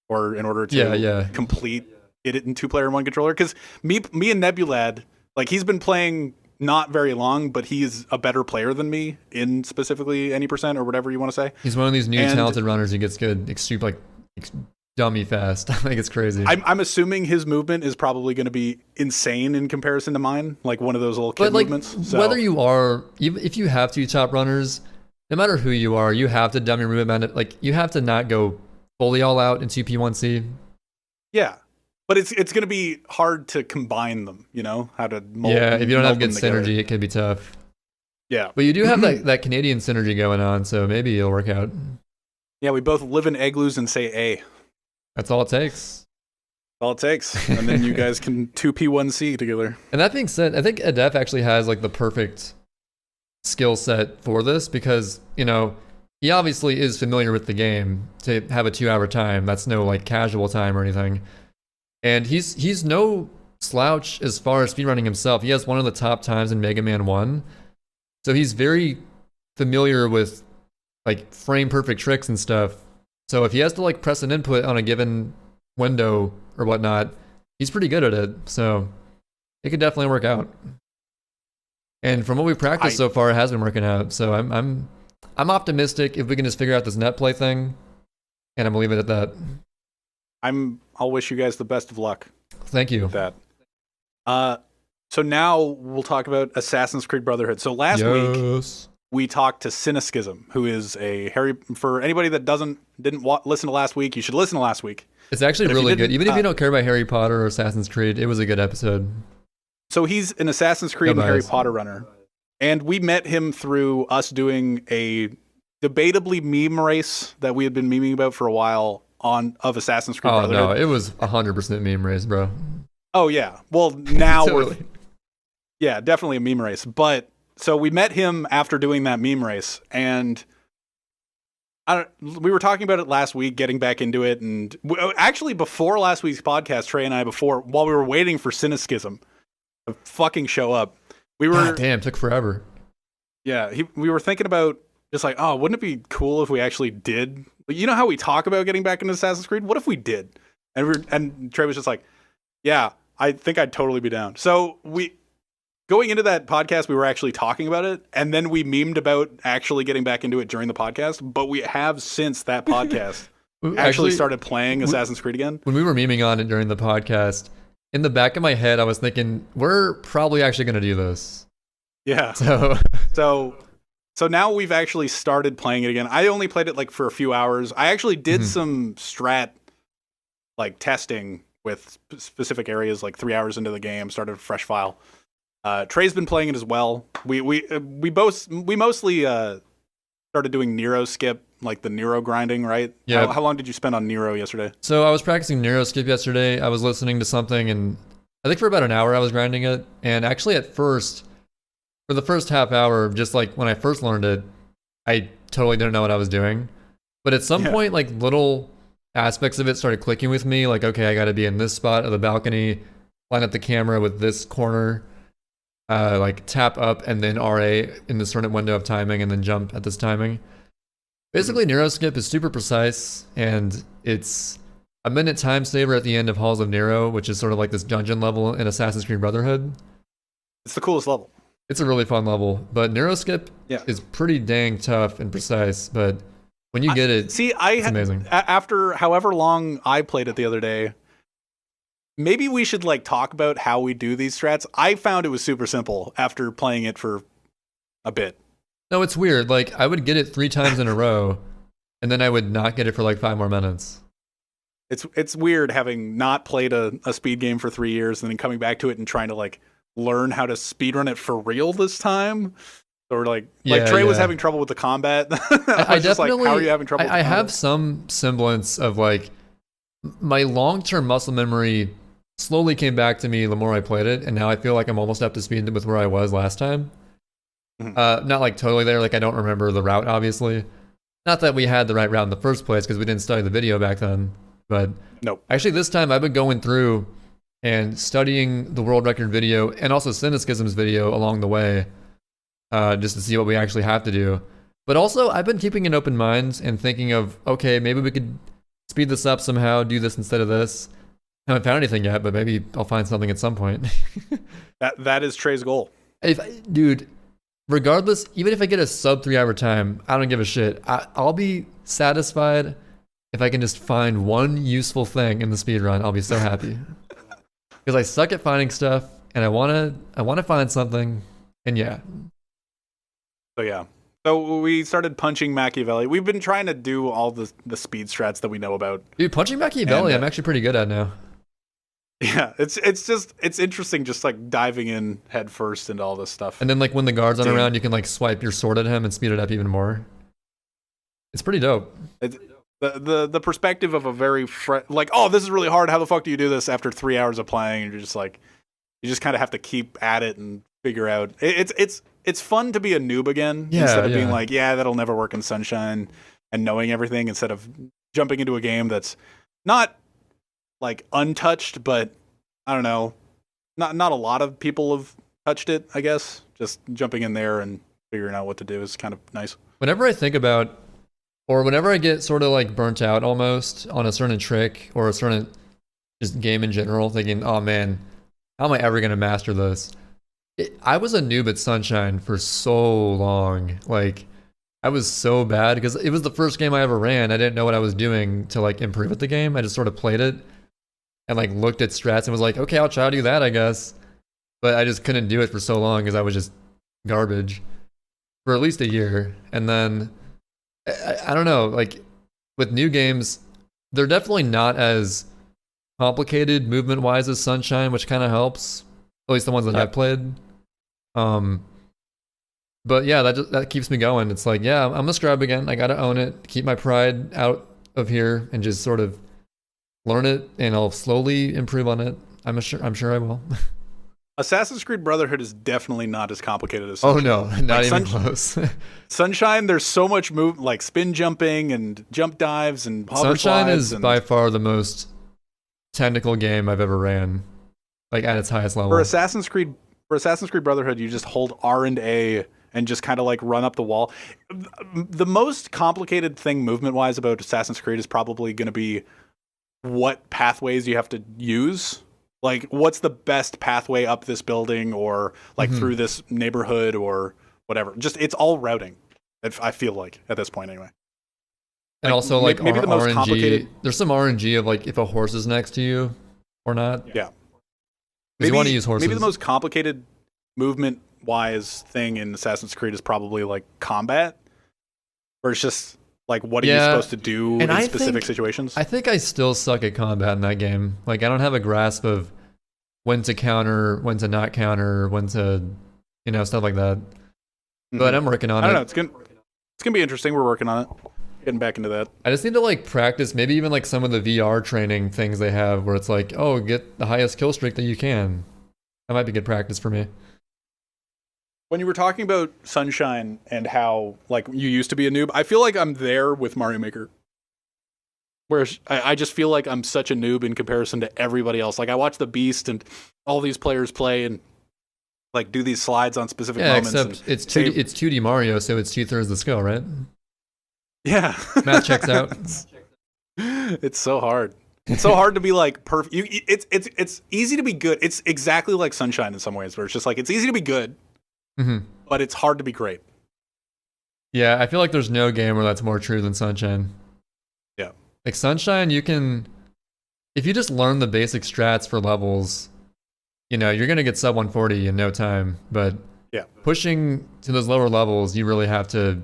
or in order to complete it in 2-player and 1 controller. Because me and Nebulad, like, he's been playing not very long, but he's a better player than me in specifically any percent or whatever you want to say. He's one of these new talented runners who gets good, extreme, like dummy fast. Like, it's crazy. I'm assuming his movement is probably going to be insane in comparison to mine, like one of those little kid movements. So. Whether you are, if you have 2 top runners, no matter who you are, you have to dumb your movement. Like, you have to not go fully all out in 2P1C. Yeah. But it's going to be hard to combine them, you know, how to mold. Yeah, if you don't have good synergy, it can be tough. Yeah. But you do have that Canadian synergy going on, so maybe it'll work out. Yeah, we both live in igloos and say A. That's all it takes. All it takes. And then you guys can 2P1C together. And that being said, I think Adef actually has like the perfect skill set for this because, you know, he obviously is familiar with the game to have a 2-hour time. That's no like casual time or anything. And he's no slouch as far as speedrunning himself. He has one of the top times in Mega Man 1. So he's very familiar with like frame perfect tricks and stuff. So if he has to like press an input on a given window or whatnot, he's pretty good at it. So it could definitely work out. And from what we practiced so far, it has been working out. So I'm optimistic if we can just figure out this net play thing, and I'm gonna leave it at that. I'll wish you guys the best of luck. Thank you. With that. So now we'll talk about Assassin's Creed Brotherhood. So last week we talked to Cynicism, who is for anybody that didn't listen to last week, you should listen to last week. It's actually really good. Even if you don't care about Harry Potter or Assassin's Creed, it was a good episode. So he's an Assassin's Creed and Harry Potter runner. And we met him through us doing a debatably meme race that we had been memeing about for a while of Assassin's Creed Brotherhood. Oh, no, it was 100% meme race, bro. Oh, yeah. Well, now totally. Yeah, definitely a meme race. But so we met him after doing that meme race, and we were talking about it last week, getting back into it, and actually before last week's podcast, Trey and I, while we were waiting for Cynicism to fucking show up, we were God damn, took forever. Yeah, we were thinking about just like, oh, wouldn't it be cool if we actually did? You know how we talk about getting back into Assassin's Creed? What if we did? And Trey was just like, yeah, I think I'd totally be down. So going into that podcast, we were actually talking about it, and then we memed about actually getting back into it during the podcast. But we have since that podcast actually started playing Assassin's Creed again. When we were memeing on it during the podcast, in the back of my head, I was thinking, we're probably actually going to do this. Yeah. So now we've actually started playing it again. I only played it like for a few hours. I actually did some strat like testing with specific areas like 3 hours into the game, started a fresh file. Trey's been playing it as well. We mostly started doing Nero skip, like the Nero grinding, right? Yeah. How long did you spend on Nero yesterday? So I was practicing Nero skip yesterday. I was listening to something, and I think for about an hour I was grinding it. And actually at first, for the first half hour, just like when I first learned it, I totally didn't know what I was doing. But at some point, like little aspects of it started clicking with me. Like, okay, I got to be in this spot of the balcony, line up the camera with this corner, like tap up and then RA in this certain window of timing, and then jump at this timing. Basically, Nero skip is super precise, and it's a minute time saver at the end of Halls of Nero, which is sort of like this dungeon level in Assassin's Creed Brotherhood. It's the coolest level. It's a really fun level, but Nero skip is pretty dang tough and precise, but when you get it, it's amazing. After however long I played it the other day, maybe we should like talk about how we do these strats. I found it was super simple after playing it for a bit. No, it's weird. Like, I would get it 3 times in a row, and then I would not get it for like 5 more minutes. It's weird having not played a speed game for 3 years and then coming back to it and trying to like learn how to speedrun it for real this time. Or like Trey was having trouble with the combat. I was just like, how are you having trouble with the combat? have some semblance of like, my long-term muscle memory slowly came back to me the more I played it, and now I feel like I'm almost up to speed with where I was last time. Not like totally there, like I don't remember the route, obviously. Not that we had the right route in the first place, because we didn't study the video back then. But nope. Actually, this time I've been going through and studying the world record video and also Cynicism's video along the way, just to see what we actually have to do. But also, I've been keeping an open mind and thinking of, okay, maybe we could speed this up somehow, do this instead of this. I haven't found anything yet, but maybe I'll find something at some point. That is Trey's goal. Dude, regardless, even if I get a sub 3 hour time, I don't give a shit. I'll be satisfied if I can just find one useful thing in the speedrun. I'll be so happy. Because I suck at finding stuff, and I wanna find something, and yeah. So we started punching Machiavelli. We've been trying to do all the speed strats that we know about. Dude, punching Machiavelli, I'm actually pretty good at now. Yeah, it's interesting just like diving in head first into all this stuff. And then like when the guard's on around, you can like swipe your sword at him and speed it up even more. It's pretty dope. The perspective of a very like, oh, this is really hard. How the fuck do you do this after 3 hours of playing? And you're just like, you just kind of have to keep at it and figure out. It's fun to be a noob again instead of being like, yeah, that'll never work in Sunshine, and knowing everything instead of jumping into a game that's not like untouched, but I don't know, not a lot of people have touched it, I guess. Just jumping in there and figuring out what to do is kind of nice. Whenever I think about, or whenever I get sort of like burnt out almost on a certain trick or a certain just game in general, thinking, oh man, how am I ever going to master this? I was a noob at Sunshine for so long. Like, I was so bad because it was the first game I ever ran. I didn't know what I was doing to like improve at the game. I just sort of played it and like looked at strats and was like, okay, I'll try to do that, I guess. But I just couldn't do it for so long because I was just garbage for at least a year. And then I don't know, like with new games, they're definitely not as complicated movement wise as Sunshine, which kind of helps. At least the ones that I've played. But yeah, that keeps me going. It's like, yeah, I'm a scrub again. I gotta own it. Keep my pride out of here and just sort of learn it, and I'll slowly improve on it. I'm sure I will. Assassin's Creed Brotherhood is definitely not as complicated as Oh Sunshine. no, not even close. Sunshine, there's so much like spin jumping and jump dives and hover Sunshine slides is by far the most technical game I've ever ran, like at its highest level. For Assassin's Creed Brotherhood, you just hold R and A and just kind of like run up the wall. The most complicated thing movement-wise about Assassin's Creed is probably going to be what pathways you have to use. Like, what's the best pathway up this building or like through this neighborhood or whatever. Just it's all routing. I feel like at this point anyway. And also like maybe the most RNG, complicated. there's some RNG of like if a horse is next to you or not. Yeah. Because you want to use horses. Maybe the most complicated movement-wise thing in Assassin's Creed is probably like combat, where it's just like what are you supposed to do in specific situations. I think I still suck at combat in that game. Like I don't have a grasp of when to counter, when to not counter, when to, stuff like that. But I'm working on it. I don't know. It's gonna be interesting. We're working on it. Getting back into that. I just need to like practice, maybe even like some of the VR training things they have where it's like, oh, get the highest kill streak that you can. That might be good practice for me. When you were talking about Sunshine and how like you used to be a noob, I feel like I'm there with Mario Maker. Whereas I just feel like I'm such a noob in comparison to everybody else. Like I watch The Beast and all these players play and like do these slides on specific moments. Yeah, except it's 2D Mario, so it's 2/3 the skill, right? Yeah. Math checks out. It's so hard. It's so hard to be like perfect. It's easy to be good. It's exactly like Sunshine in some ways, where it's just like it's easy to be good, but it's hard to be great. Yeah, I feel like there's no game where that's more true than Sunshine. Yeah. Like Sunshine, you can, if you just learn the basic strats for levels, you're gonna get sub 140 in no time. But pushing to those lower levels, you really have to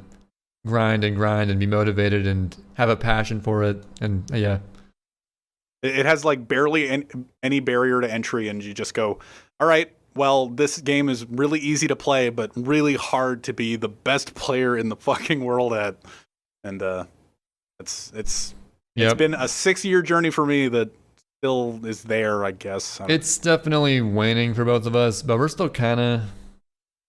grind and be motivated and have a passion for it. And it has like barely any barrier to entry, and you just go, all right, well, this game is really easy to play but really hard to be the best player in the fucking world at. And it's been a 6-year journey for me that still is there, I guess. It's definitely waning for both of us, but we're still kind of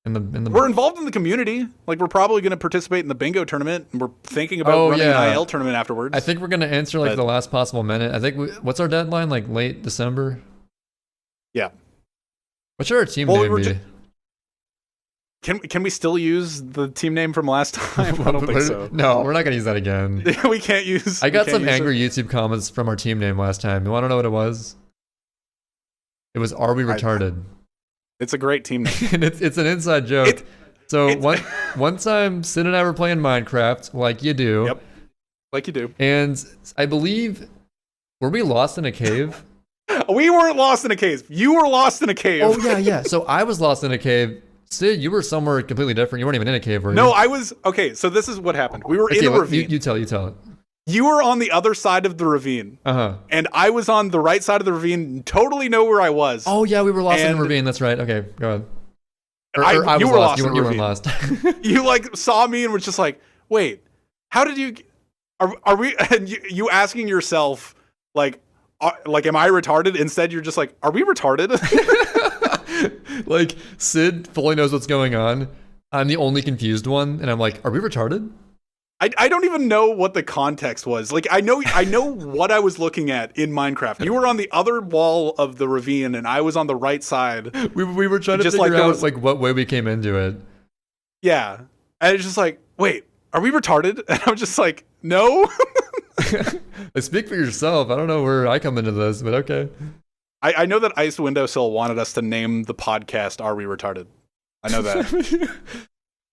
in the we're involved in the community. Like we're probably going to participate in the bingo tournament, and we're thinking about running an IL tournament afterwards. I think we're going to answer like the last possible minute. I think what's our deadline? Like late December. Yeah. What should our team name be? Can we still use the team name from last time? I don't think so. No, we're not going to use that again. We can't use. I got some angry YouTube comments from our team name last time. You want to know what it was? It was "Are we retarded?" It's a great team name. And it's an inside joke. One time, Sid and I were playing Minecraft, like you do. Yep, like you do. And I believe, were we lost in a cave? We weren't lost in a cave. You were lost in a cave. Oh, yeah. So I was lost in a cave. Sid, you were somewhere completely different. You weren't even in a cave, were you? No, I was. Okay, so this is what happened. We were in a ravine. You tell it. You were on the other side of the ravine. And I was on the right side of the ravine, totally know where I was. Oh, yeah, we were lost in the ravine. That's right. Okay, go ahead. You were lost. You weren't lost. You like saw me and was just like, wait, how did you, are we, and you asking yourself, like, am I retarded? Instead, you're just like, are we retarded? Like, Sid fully knows what's going on. I'm the only confused one, and I'm like, are we retarded? I don't even know what the context was. Like, I know what I was looking at in Minecraft. You were on the other wall of the ravine, and I was on the right side. We were trying to figure out like what way we came into it. Yeah. And it's just like, wait, are we retarded? And I'm just like, no. Speak for yourself. I don't know where I come into this, but okay. I know that Ice Windowsill wanted us to name the podcast "Are We Retarded?" I know that.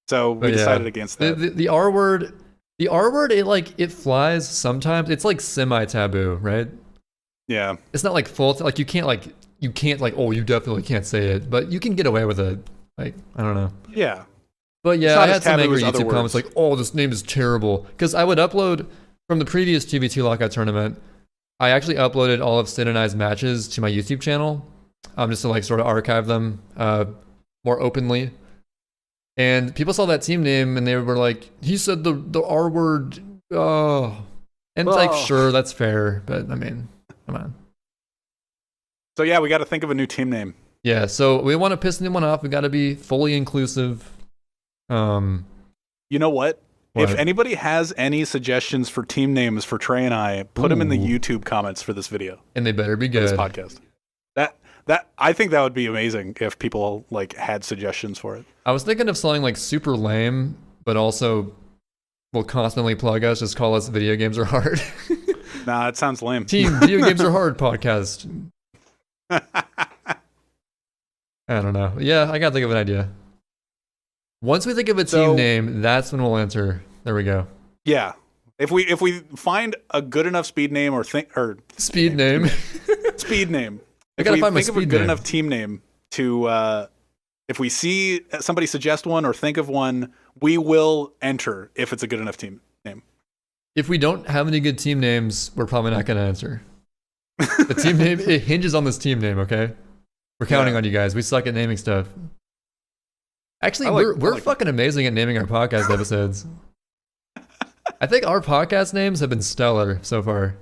So we decided against that. The R word, it flies sometimes. It's like semi-taboo, right? Yeah. It's not like full. Like you can't oh, you definitely can't say it, but you can get away with it. Like I don't know. Yeah. But yeah, I had some angry YouTube comments like, "Oh, this name is terrible." Because I would upload from the previous 2v2 lockout tournament. I actually uploaded all of Sid and I's matches to my YouTube channel, just to like sort of archive them more openly. And people saw that team name and they were like, "He said the R word." Oh, and it's like, sure, that's fair, but I mean, come on. So yeah, we got to think of a new team name. Yeah, so we want to piss anyone off. We got to be fully inclusive. You know what? If anybody has any suggestions for team names for Trey and I, put them in the YouTube comments for this video. And they better be good. This podcast. That I think that would be amazing if people like had suggestions for it. I was thinking of something like super lame, but also will constantly plug us. Just call us Video Games Are Hard. Nah, it sounds lame. Team Video Games Are Hard podcast. I don't know. Yeah, I gotta think of an idea. Once we think of a team name, that's when we'll enter. There we go. Yeah. If we find a good enough speed name speed name. Speed name. I gotta find my think of a speed good name. enough team name to if we see somebody suggest one or think of one, we will enter if it's a good enough team name. If we don't have any good team names, we're probably not gonna answer. The team name, it hinges on this team name, okay? We're counting on you guys. We suck at naming stuff. Actually, we're fucking amazing at naming our podcast episodes. I think our podcast names have been stellar so far.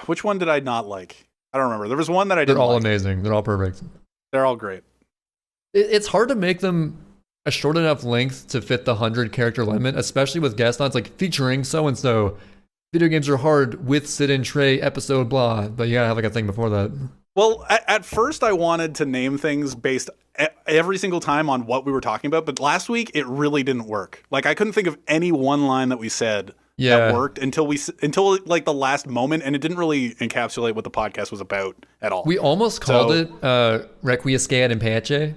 Which one did I not like? I don't remember. There was one that I didn't like. They're all like. amazing. They're all perfect. They're all great. It's hard to make them a short enough length to fit the 100 character limit, especially with guest ons like featuring so-and-so. Video Games Are Hard with Sid and Trey episode blah. But you gotta have like a thing before that. Well, at first I wanted to name things based every single time on what we were talking about, but last week it really didn't work. Like I couldn't think of any one line that we said that worked until like the last moment, and it didn't really encapsulate what the podcast was about at all. We almost called it Requiescat in Pace.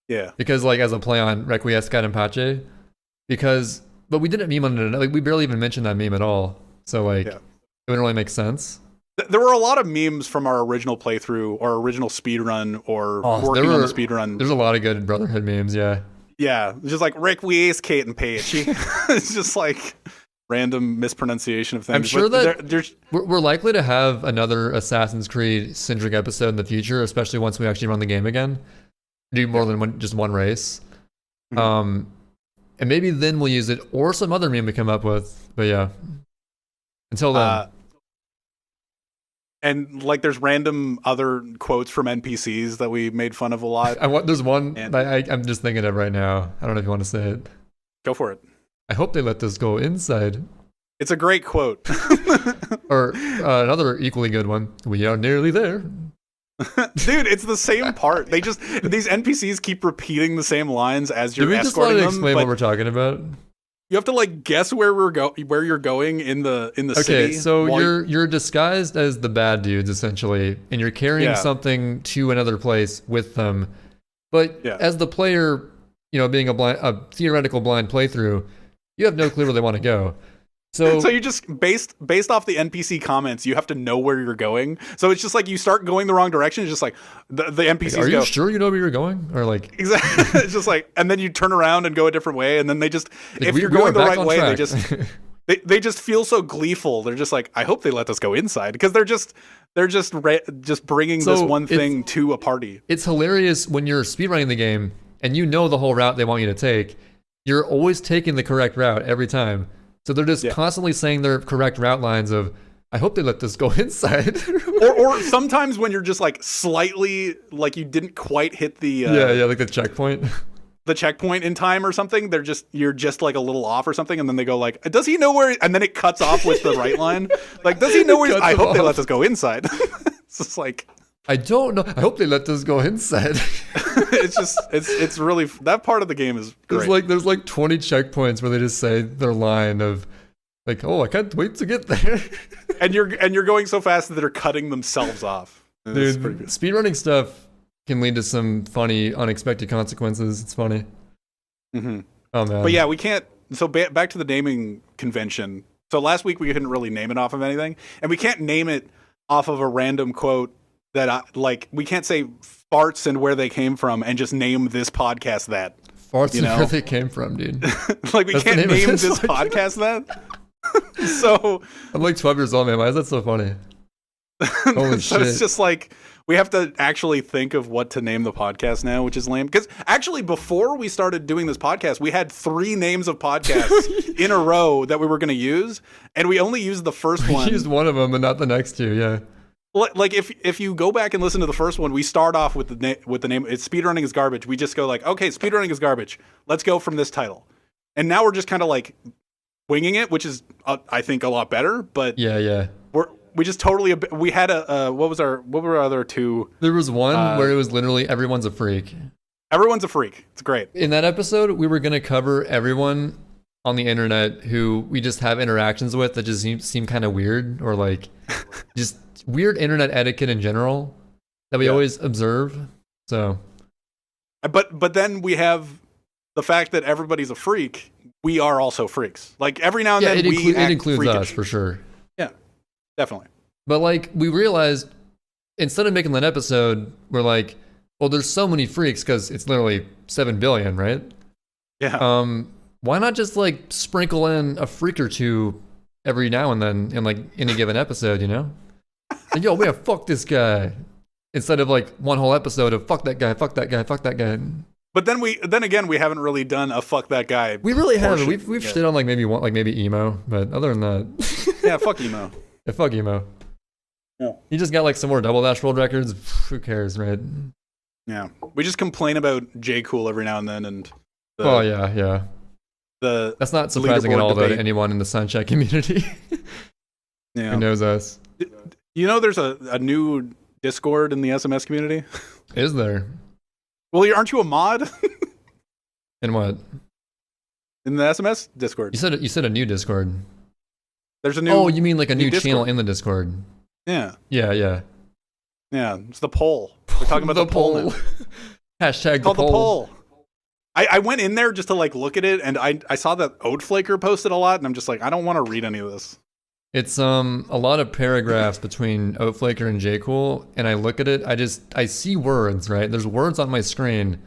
Yeah. Because like as a play on Requiescat in Pace. But we didn't meme on it. Like we barely even mentioned that meme at all. So like it wouldn't really make sense. There were a lot of memes from our original playthrough or original speedrun or working on the speedrun. There's a lot of good Brotherhood memes, yeah. Yeah, it's just like Requiescat and Pace. It's just like random mispronunciation of things. I'm sure that we're likely to have another Assassin's Creed centric episode in the future, especially once we actually run the game again. Do more than just one race. Mm-hmm. And maybe then we'll use it or some other meme we come up with. But yeah. Until then. And like there's random other quotes from NPCs that we made fun of a lot. There's one I'm just thinking of right now. I don't know if you want to say it. Go for it. I hope they let this go inside. It's a great quote. Or another equally good one. We are nearly there. Dude, it's the same part. These NPCs keep repeating the same lines as you're escorting them. Do we just want to explain what we're talking about? You have to like guess where you're going in the city. Okay, so you're disguised as the bad dudes essentially, and you're carrying something to another place with them. But as the player, being a theoretical blind playthrough, you have no clue where they want to go. So you just based off the NPC comments, you have to know where you're going. So it's just like you start going the wrong direction. It's just like the NPCs go, are you sure you know where you're going? Or like exactly, it's just like, and then you turn around and go a different way, and then they just if you're going the right way, they just feel so gleeful. They're just like, I hope they let us go inside because they're just bringing this one thing to a party. It's hilarious when you're speedrunning the game and you know the whole route they want you to take. You're always taking the correct route every time. So they're just constantly saying their correct route lines of, I hope they let this go inside. or sometimes when you're just like slightly, like you didn't quite hit the... like the checkpoint. The checkpoint in time or something. You're just like a little off or something. And then they go like, does he know where... And then it cuts off with the right line. Like, does he know where... I hope they let this go inside. It's just like... I don't know. I hope they let this go inside. It's really, that part of the game is great. There's like 20 checkpoints where they just say their line of like, oh, I can't wait to get there. and you're going so fast that they're cutting themselves off. Dude, speedrunning stuff can lead to some funny, unexpected consequences. It's funny. Mm-hmm. Oh man. But yeah, we can't. So back to the naming convention. So last week we couldn't really name it off of anything, and we can't name it off of a random quote. We can't say farts and where they came from and just name this podcast that. Farts and where they came from, dude. Like, we can't name this podcast that? So... I'm like 12 years old, man. Why is that so funny? Holy shit. It's just like, we have to actually think of what to name the podcast now, which is lame. Because actually, before we started doing this podcast, we had 3 names of podcasts in a row that we were going to use, and we only used the first one. We used one of them, but not the next 2, yeah. Like if you go back and listen to the first one, we start off with the name. It's speedrunning is garbage. We just go like, okay, speedrunning is garbage. Let's go from this title. And now we're just kind of like winging it, which is I think a lot better. But yeah. We just totally we had what were our other two? There was one where it was literally everyone's a freak. Everyone's a freak. It's great. In that episode, we were gonna cover everyone on the internet who we just have interactions with that just seem kind of weird, or like just weird internet etiquette in general that we always observe. So, but then we have the fact that everybody's a freak. We are also freaks. Like every now and then, it includes freakish. us for sure. Yeah, definitely. But like we realized, instead of making that episode, we're like, well, there's so many freaks because it's literally 7 billion, right? Yeah. Why not just like sprinkle in a freak or two every now and then in like any given episode, you know? Like, yo, man, fuck this guy. Instead of like one whole episode of fuck that guy, fuck that guy, fuck that guy. But then again, we haven't really done a fuck that guy. We really haven't. We've shit on like maybe emo, but other than that, yeah, fuck emo. Yeah, fuck emo. Yeah. You just got like some more double dash world records. Who cares, right? Yeah, we just complain about J. Cool every now and then, and yeah. That's not surprising at all to anyone in the Sunshine community. Yeah, who knows us. You know, there's a new Discord in the SMS community. Is there? Well, aren't you a mod? In what? In the SMS Discord. You said a new Discord. There's a new. Oh, you mean like a new Discord channel in the Discord? Yeah. Yeah. It's the poll. We're talking about the poll. Hashtag it's called the poll. I went in there just to like look at it, and I saw that Oatflaker posted a lot, and I'm just like, I don't want to read any of this. It's a lot of paragraphs between Oatflaker and J. Cool, and I look at it, I see words, right? There's words on my screen,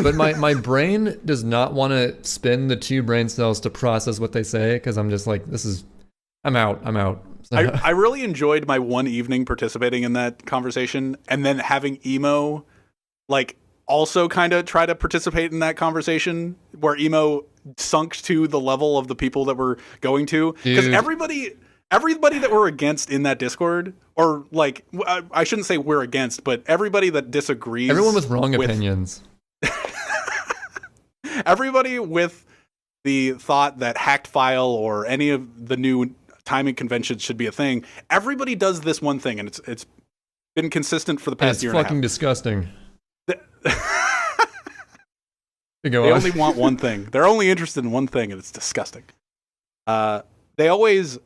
but my brain does not want to spin the 2 brain cells to process what they say, because I'm just like, I'm out. So. I really enjoyed my one evening participating in that conversation, and then having Emo like also kind of try to participate in that conversation, where Emo sunk to the level of the people that we're going to, because everybody that we're against in that Discord, or like, I shouldn't say we're against, but everybody that disagrees, everyone with wrong opinions, everybody with the thought that hacked file or any of the new timing conventions should be a thing, everybody does this one thing, and it's been consistent for the past year and a half. It's fucking disgusting. They only want one thing. They're only interested in one thing, and it's disgusting. They always,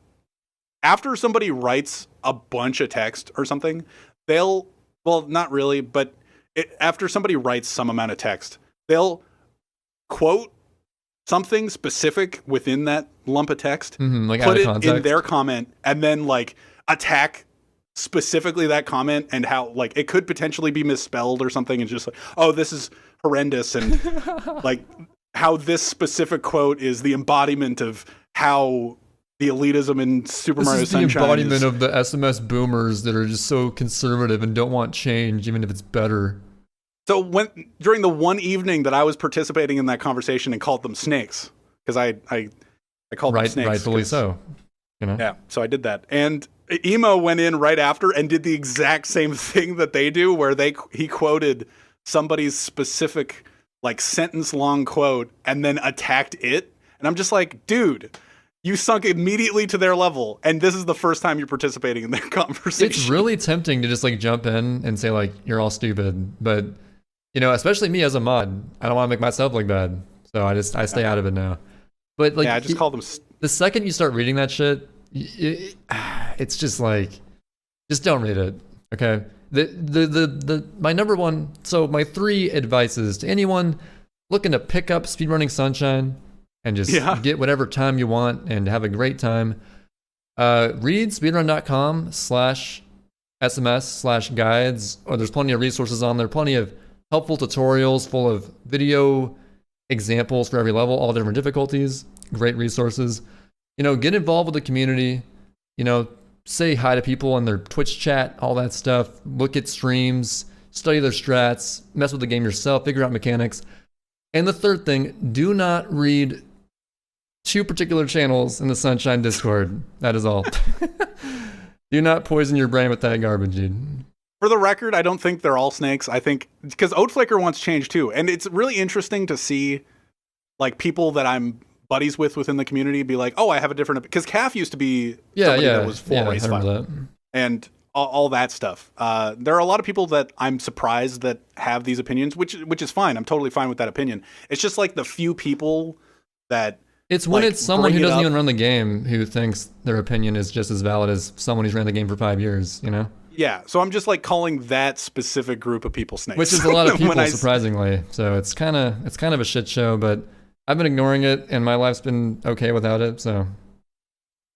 after somebody writes a bunch of text or something, not really, but after somebody writes some amount of text, they'll quote something specific within that lump of text, like put out of it context in their comment, and then like attack specifically that comment and how like it could potentially be misspelled or something, and just like, oh, this is horrendous, and like how this specific quote is the embodiment of how the elitism in Super Mario Sunshine is. The embodiment of the SMS boomers that are just so conservative and don't want change, even if it's better. So during the one evening that I was participating in that conversation and called them snakes, because I called them snakes. Rightfully so. You know? Yeah, so I did that. And Emo went in right after and did the exact same thing that they do, where he quoted somebody's specific like sentence-long quote and then attacked it. And I'm just like, dude, you sunk immediately to their level, and this is the first time you're participating in their conversation. It's really tempting to just like jump in and say like, you're all stupid, but you know, especially me as a mod, I don't want to make myself look bad, so I stay out of it now. But like, I just call them. The second you start reading that shit, it's just like, just don't read it, okay? My number one, so my 3 advices to anyone looking to pick up speedrunning Sunshine and just get whatever time you want and have a great time. Read speedrun.com/SMS/guides, or there's plenty of resources on there, plenty of helpful tutorials full of video examples for every level, all different difficulties, great resources. You know, get involved with the community, you know, say hi to people in their Twitch chat, all that stuff, look at streams, study their strats, mess with the game yourself, figure out mechanics. And the third thing, do not read 2 particular channels in the Sunshine Discord. That is all. Do not poison your brain with that garbage, dude. For the record, I don't think they're all snakes. I think because Oatflicker wants change too, and it's really interesting to see like people that I'm buddies with within the community be like, "Oh, I have a different." Because Calf used to be somebody that was for race file and all that stuff. There are a lot of people that I'm surprised that have these opinions, which is fine. I'm totally fine with that opinion. It's just like the few people that. It's when it's someone who doesn't even run the game who thinks their opinion is just as valid as someone who's ran the game for 5 years, you know? Yeah, so I'm just like calling that specific group of people snakes. Which is a lot of people, surprisingly. So it's kind of a shit show, but I've been ignoring it, and my life's been okay without it. So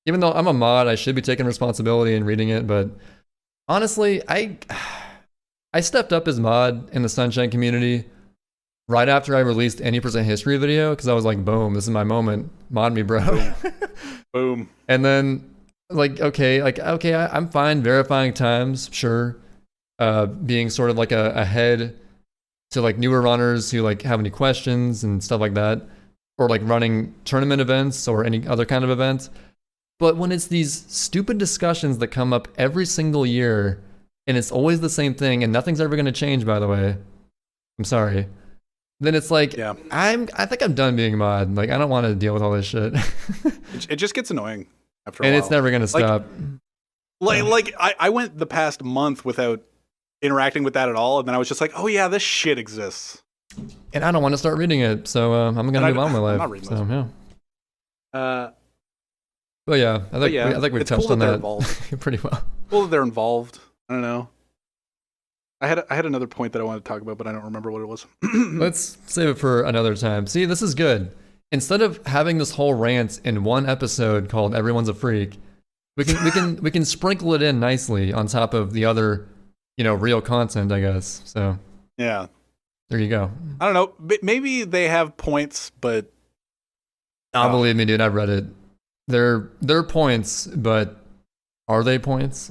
even though I'm a mod, I should be taking responsibility and reading it. But honestly, I stepped up as mod in the Sunshine community right after I released any percent history video, because I was like, boom, this is my moment. Mod me, bro. Boom. And then okay, I'm fine verifying times, sure. Being sort of like a head to like newer runners who like have any questions and stuff like that, or like running tournament events or any other kind of event. But when it's these stupid discussions that come up every single year, and it's always the same thing, and nothing's ever going to change, by the way. I'm sorry. Then it's like, yeah. I think I'm done being mod. Like, I don't want to deal with all this shit. It just gets annoying after a while. And it's never going to stop. I went the past month without interacting with that at all, and then I was just like, oh yeah, this shit exists. And I don't want to start reading it, so I'm going to move on with my life. I'm not reading so, those. Yeah. But yeah, I think we've touched on that pretty well. Well, they're involved. I don't know. I had another point that I wanted to talk about, but I don't remember what it was. Let's save it for another time. See, this is good. Instead of having this whole rant in one episode called "Everyone's a Freak," we can sprinkle it in nicely on top of the other, real content, I guess. So yeah, there you go. I don't know. Maybe they have points, but believe me, dude, I've read it. They're points, but are they points?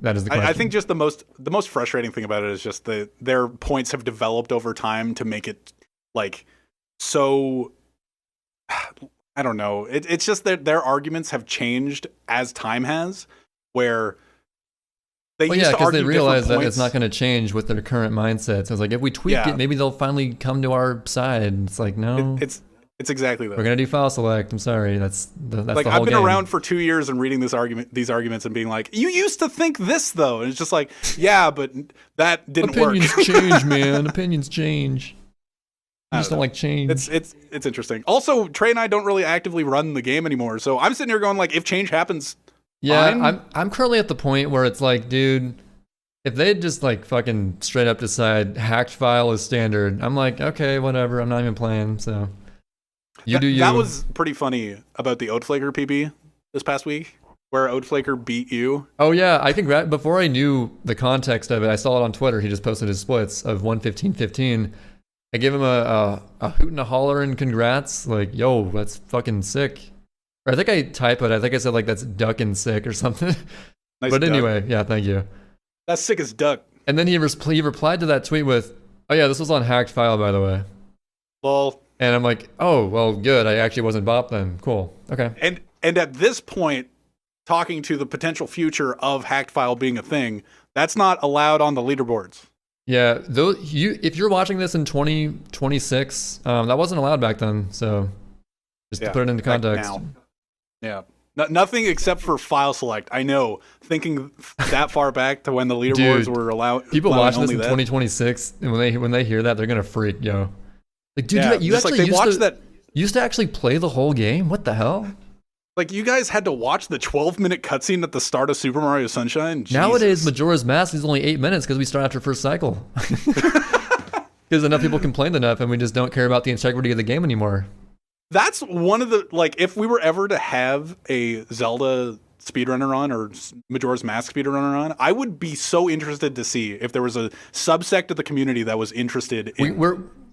That is the question. I think just the most frustrating thing about it is just their points have developed over time to make it like so. I don't know. It's just that their arguments have changed as time has, where they used to argue because they realize that points. It's not going to change with their current mindset. So it's like, if we tweak it, maybe they'll finally come to our side. It's like, no. It's exactly that. We're gonna do file select. I'm sorry. That's like, the whole I've been game. around for 2 years and reading these arguments and being like, you used to think this though, and it's just like, yeah, but that didn't Opinions work. change, man. Opinions change. I just don't like change. It's interesting. Also, Trey and I don't really actively run the game anymore, so I'm sitting here going like, if change happens, fine. I'm currently at the point where it's like, dude, if they just like fucking straight up decide hacked file is standard, I'm like, okay, whatever. I'm not even playing. So. That was pretty funny about the Oatflaker PB this past week, where Oatflaker beat you. Oh yeah, before I knew the context of it, I saw it on Twitter. He just posted his splits of 1:15:15. I gave him a hoot and a holler and congrats, like, yo, that's fucking sick. Or I think I type it. I think I said like that's ducking sick or something. Nice but duck. Anyway, yeah, thank you. That's sick as duck. And then he replied to that tweet with, oh yeah, this was on hacked file, by the way. Lol. And I'm like, oh, well, good. I actually wasn't bopped then. Cool. Okay. And at this point, talking to the potential future of hacked file being a thing, that's not allowed on the leaderboards. Yeah. If you're watching this in 2026, that wasn't allowed back then. So just to put it into context. Now. Yeah. Nothing except for file select. I know. Thinking that far back to when the leaderboards were allowed. People watching this in 2026, and when they hear that, they're going to freak, yo. Like, dude, you actually used to actually play the whole game? What the hell? Like, you guys had to watch the 12-minute cutscene at the start of Super Mario Sunshine? Jesus. Nowadays, Majora's Mask is only 8 minutes because we start after first cycle. Because enough people complained enough, and we just don't care about the integrity of the game anymore. That's one of the, like, if we were ever to have a Zelda speedrunner on or Majora's Mask speedrunner on, I would be so interested to see if there was a subsect of the community that was interested in...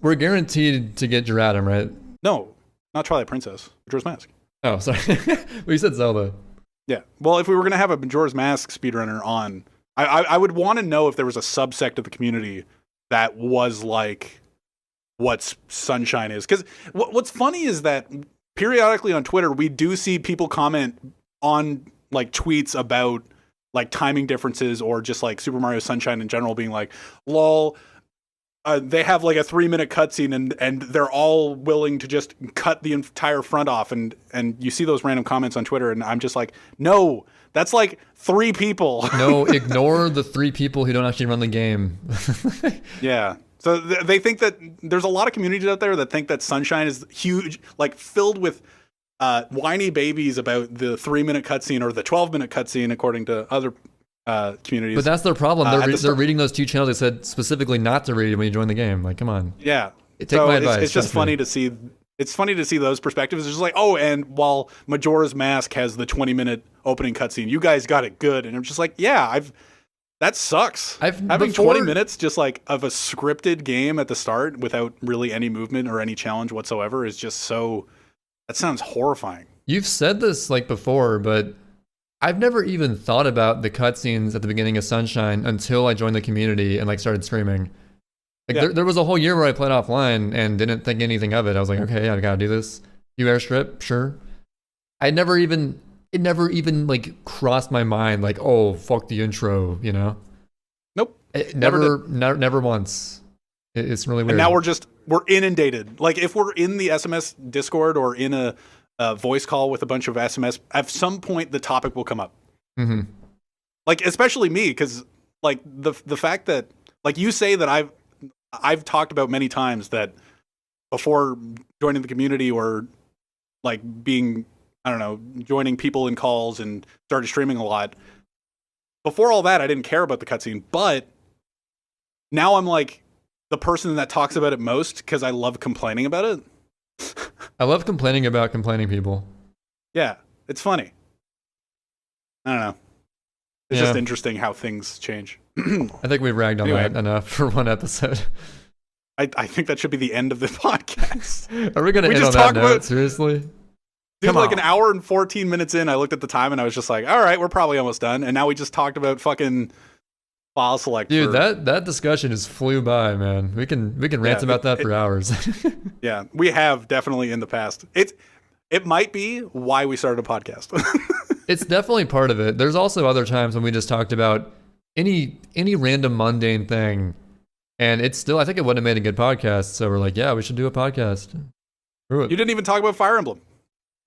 We're guaranteed to get Giratum, right? No, not Twilight Princess. Majora's Mask. Oh, sorry. Well, you said Zelda. Yeah. Well, if we were going to have a Majora's Mask speedrunner on, I would want to know if there was a subsect of the community that was like what Sunshine is. Because what's funny is that periodically on Twitter, we do see people comment on like tweets about like timing differences or just like Super Mario Sunshine in general being like, lol, they have like a 3-minute cutscene and they're all willing to just cut the entire front off. And you see those random comments on Twitter and I'm just like, no, that's like 3 people. No, ignore the 3 people who don't actually run the game. Yeah. So they think that there's a lot of communities out there that think that Sunshine is huge, like filled with whiny babies about the 3-minute cutscene or the 12-minute cutscene, according to other communities. But that's their problem. They're reading those 2 channels they said specifically not to read when you join the game. Like, come on. Yeah. Take my advice. It's just funny to see. It's funny to see those perspectives. It's just like, oh, and while Majora's Mask has the 20-minute opening cutscene, you guys got it good. And I'm just like, yeah, that sucks. Having 20 minutes just like of a scripted game at the start without really any movement or any challenge whatsoever is just so. That sounds horrifying. You've said this like before, but I've never even thought about the cutscenes at the beginning of Sunshine until I joined the community and like started streaming. Like there was a whole year where I played offline and didn't think anything of it. I was like, okay, I gotta do this. You airstrip, sure. It never even like crossed my mind like, oh, fuck the intro, you know? Nope. Never once. It's really weird. And now we're inundated. Like if we're in the SMS Discord or in a voice call with a bunch of SMS, at some point the topic will come up. Mm-hmm. Like especially me, because like the fact that like you say that I've talked about many times that before joining the community or like being, I don't know, joining people in calls and started streaming a lot. Before all that, I didn't care about the cutscene, but now I'm like the person that talks about it most because I love complaining about it. I love complaining about complaining people. Yeah, it's funny. I don't know. It's just interesting how things change. I think we've ragged on that enough for one episode. I think that should be the end of the podcast. Are we going to end on that note? Seriously? Dude, like an hour and 14 minutes in, I looked at the time and I was just like, all right, we're probably almost done. And now we just talked about fucking file select. Dude, that discussion just flew by, man. We can rant about that for hours. Yeah, we have definitely in the past. It might be why we started a podcast. It's definitely part of it. There's also other times when we just talked about any random mundane thing, and it's still, I think it would have made a good podcast. So we're like, yeah, we should do a podcast. You didn't even talk about Fire Emblem.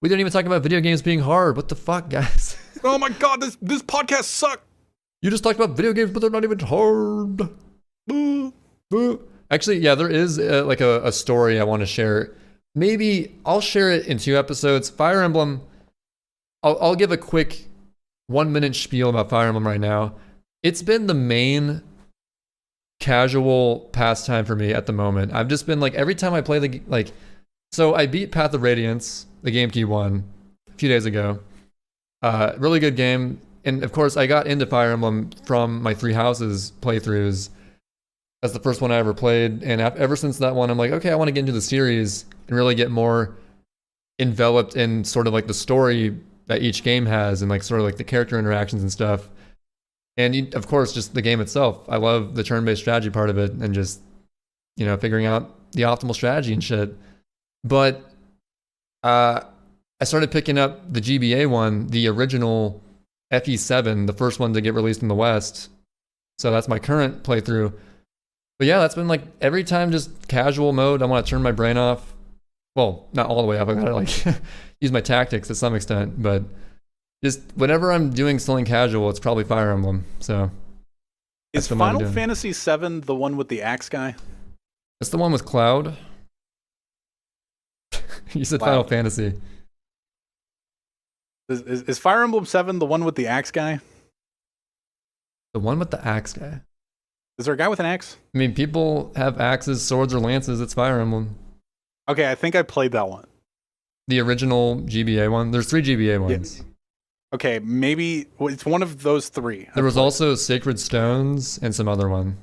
We didn't even talk about video games being hard. What the fuck, guys? Oh my god, this podcast sucked. You just talked about video games, but they're not even hard. Actually, yeah, there is like a story I want to share. Maybe I'll share it in 2 episodes. Fire Emblem, I'll give a quick 1-minute spiel about Fire Emblem right now. It's been the main casual pastime for me at the moment. I've just been like, every time I play so I beat Path of Radiance, the GameCube one, a few days ago. Really good game. And of course, I got into Fire Emblem from my 3 Houses playthroughs. That's the first one I ever played. And ever since that one, I'm like, okay, I want to get into the series and really get more enveloped in sort of like the story that each game has and like sort of like the character interactions and stuff. And of course, just the game itself. I love the turn-based strategy part of it and just, figuring out the optimal strategy and shit. But I started picking up the GBA one, the original FE7, the first one to get released in the West. So that's my current playthrough. But yeah, that's been like every time just casual mode. I want to turn my brain off. Well, not all the way off. I gotta like use my tactics to some extent, but just whenever I'm doing something casual, it's probably Fire Emblem. So is Final Fantasy VII the one with the axe guy? It's the one with Cloud. You said Final Fantasy. Is Fire Emblem 7 the one with the axe guy? The one with the axe guy. Is there a guy with an axe? I mean, people have axes, swords, or lances. It's Fire Emblem. Okay, I think I played that one. The original GBA one. There's 3 GBA ones. Yeah. Okay, maybe it's one of those 3. There was also Sacred Stones and some other one.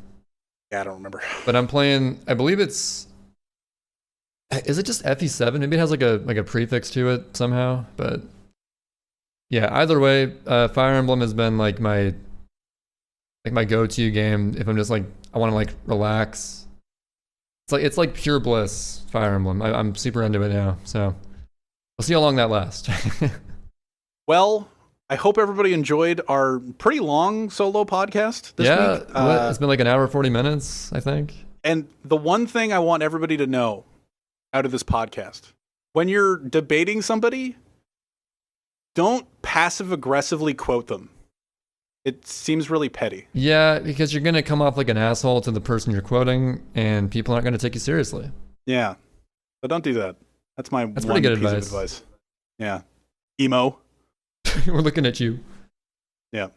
Yeah, I don't remember. But I'm playing, I believe it's, is it just FE7? Maybe it has like a prefix to it somehow. But yeah, either way, Fire Emblem has been like my go-to game if I'm just like, I want to like relax. It's like pure bliss, Fire Emblem. I'm super into it now, so we'll see how long that lasts. Well, I hope everybody enjoyed our pretty long solo podcast this week. It's been like an hour, 40 minutes, I think. And the one thing I want everybody to know out of this podcast, when you're debating somebody, don't passive aggressively quote them. It seems really petty. Yeah, because you're going to come off like an asshole to the person you're quoting, and people aren't going to take you seriously. Yeah. So don't do that. That's pretty good piece advice. of advice. Yeah. Emo. We're looking at you. Yeah.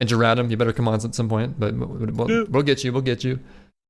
And Geradim, you better come on at some point, but we'll get you. We'll get you.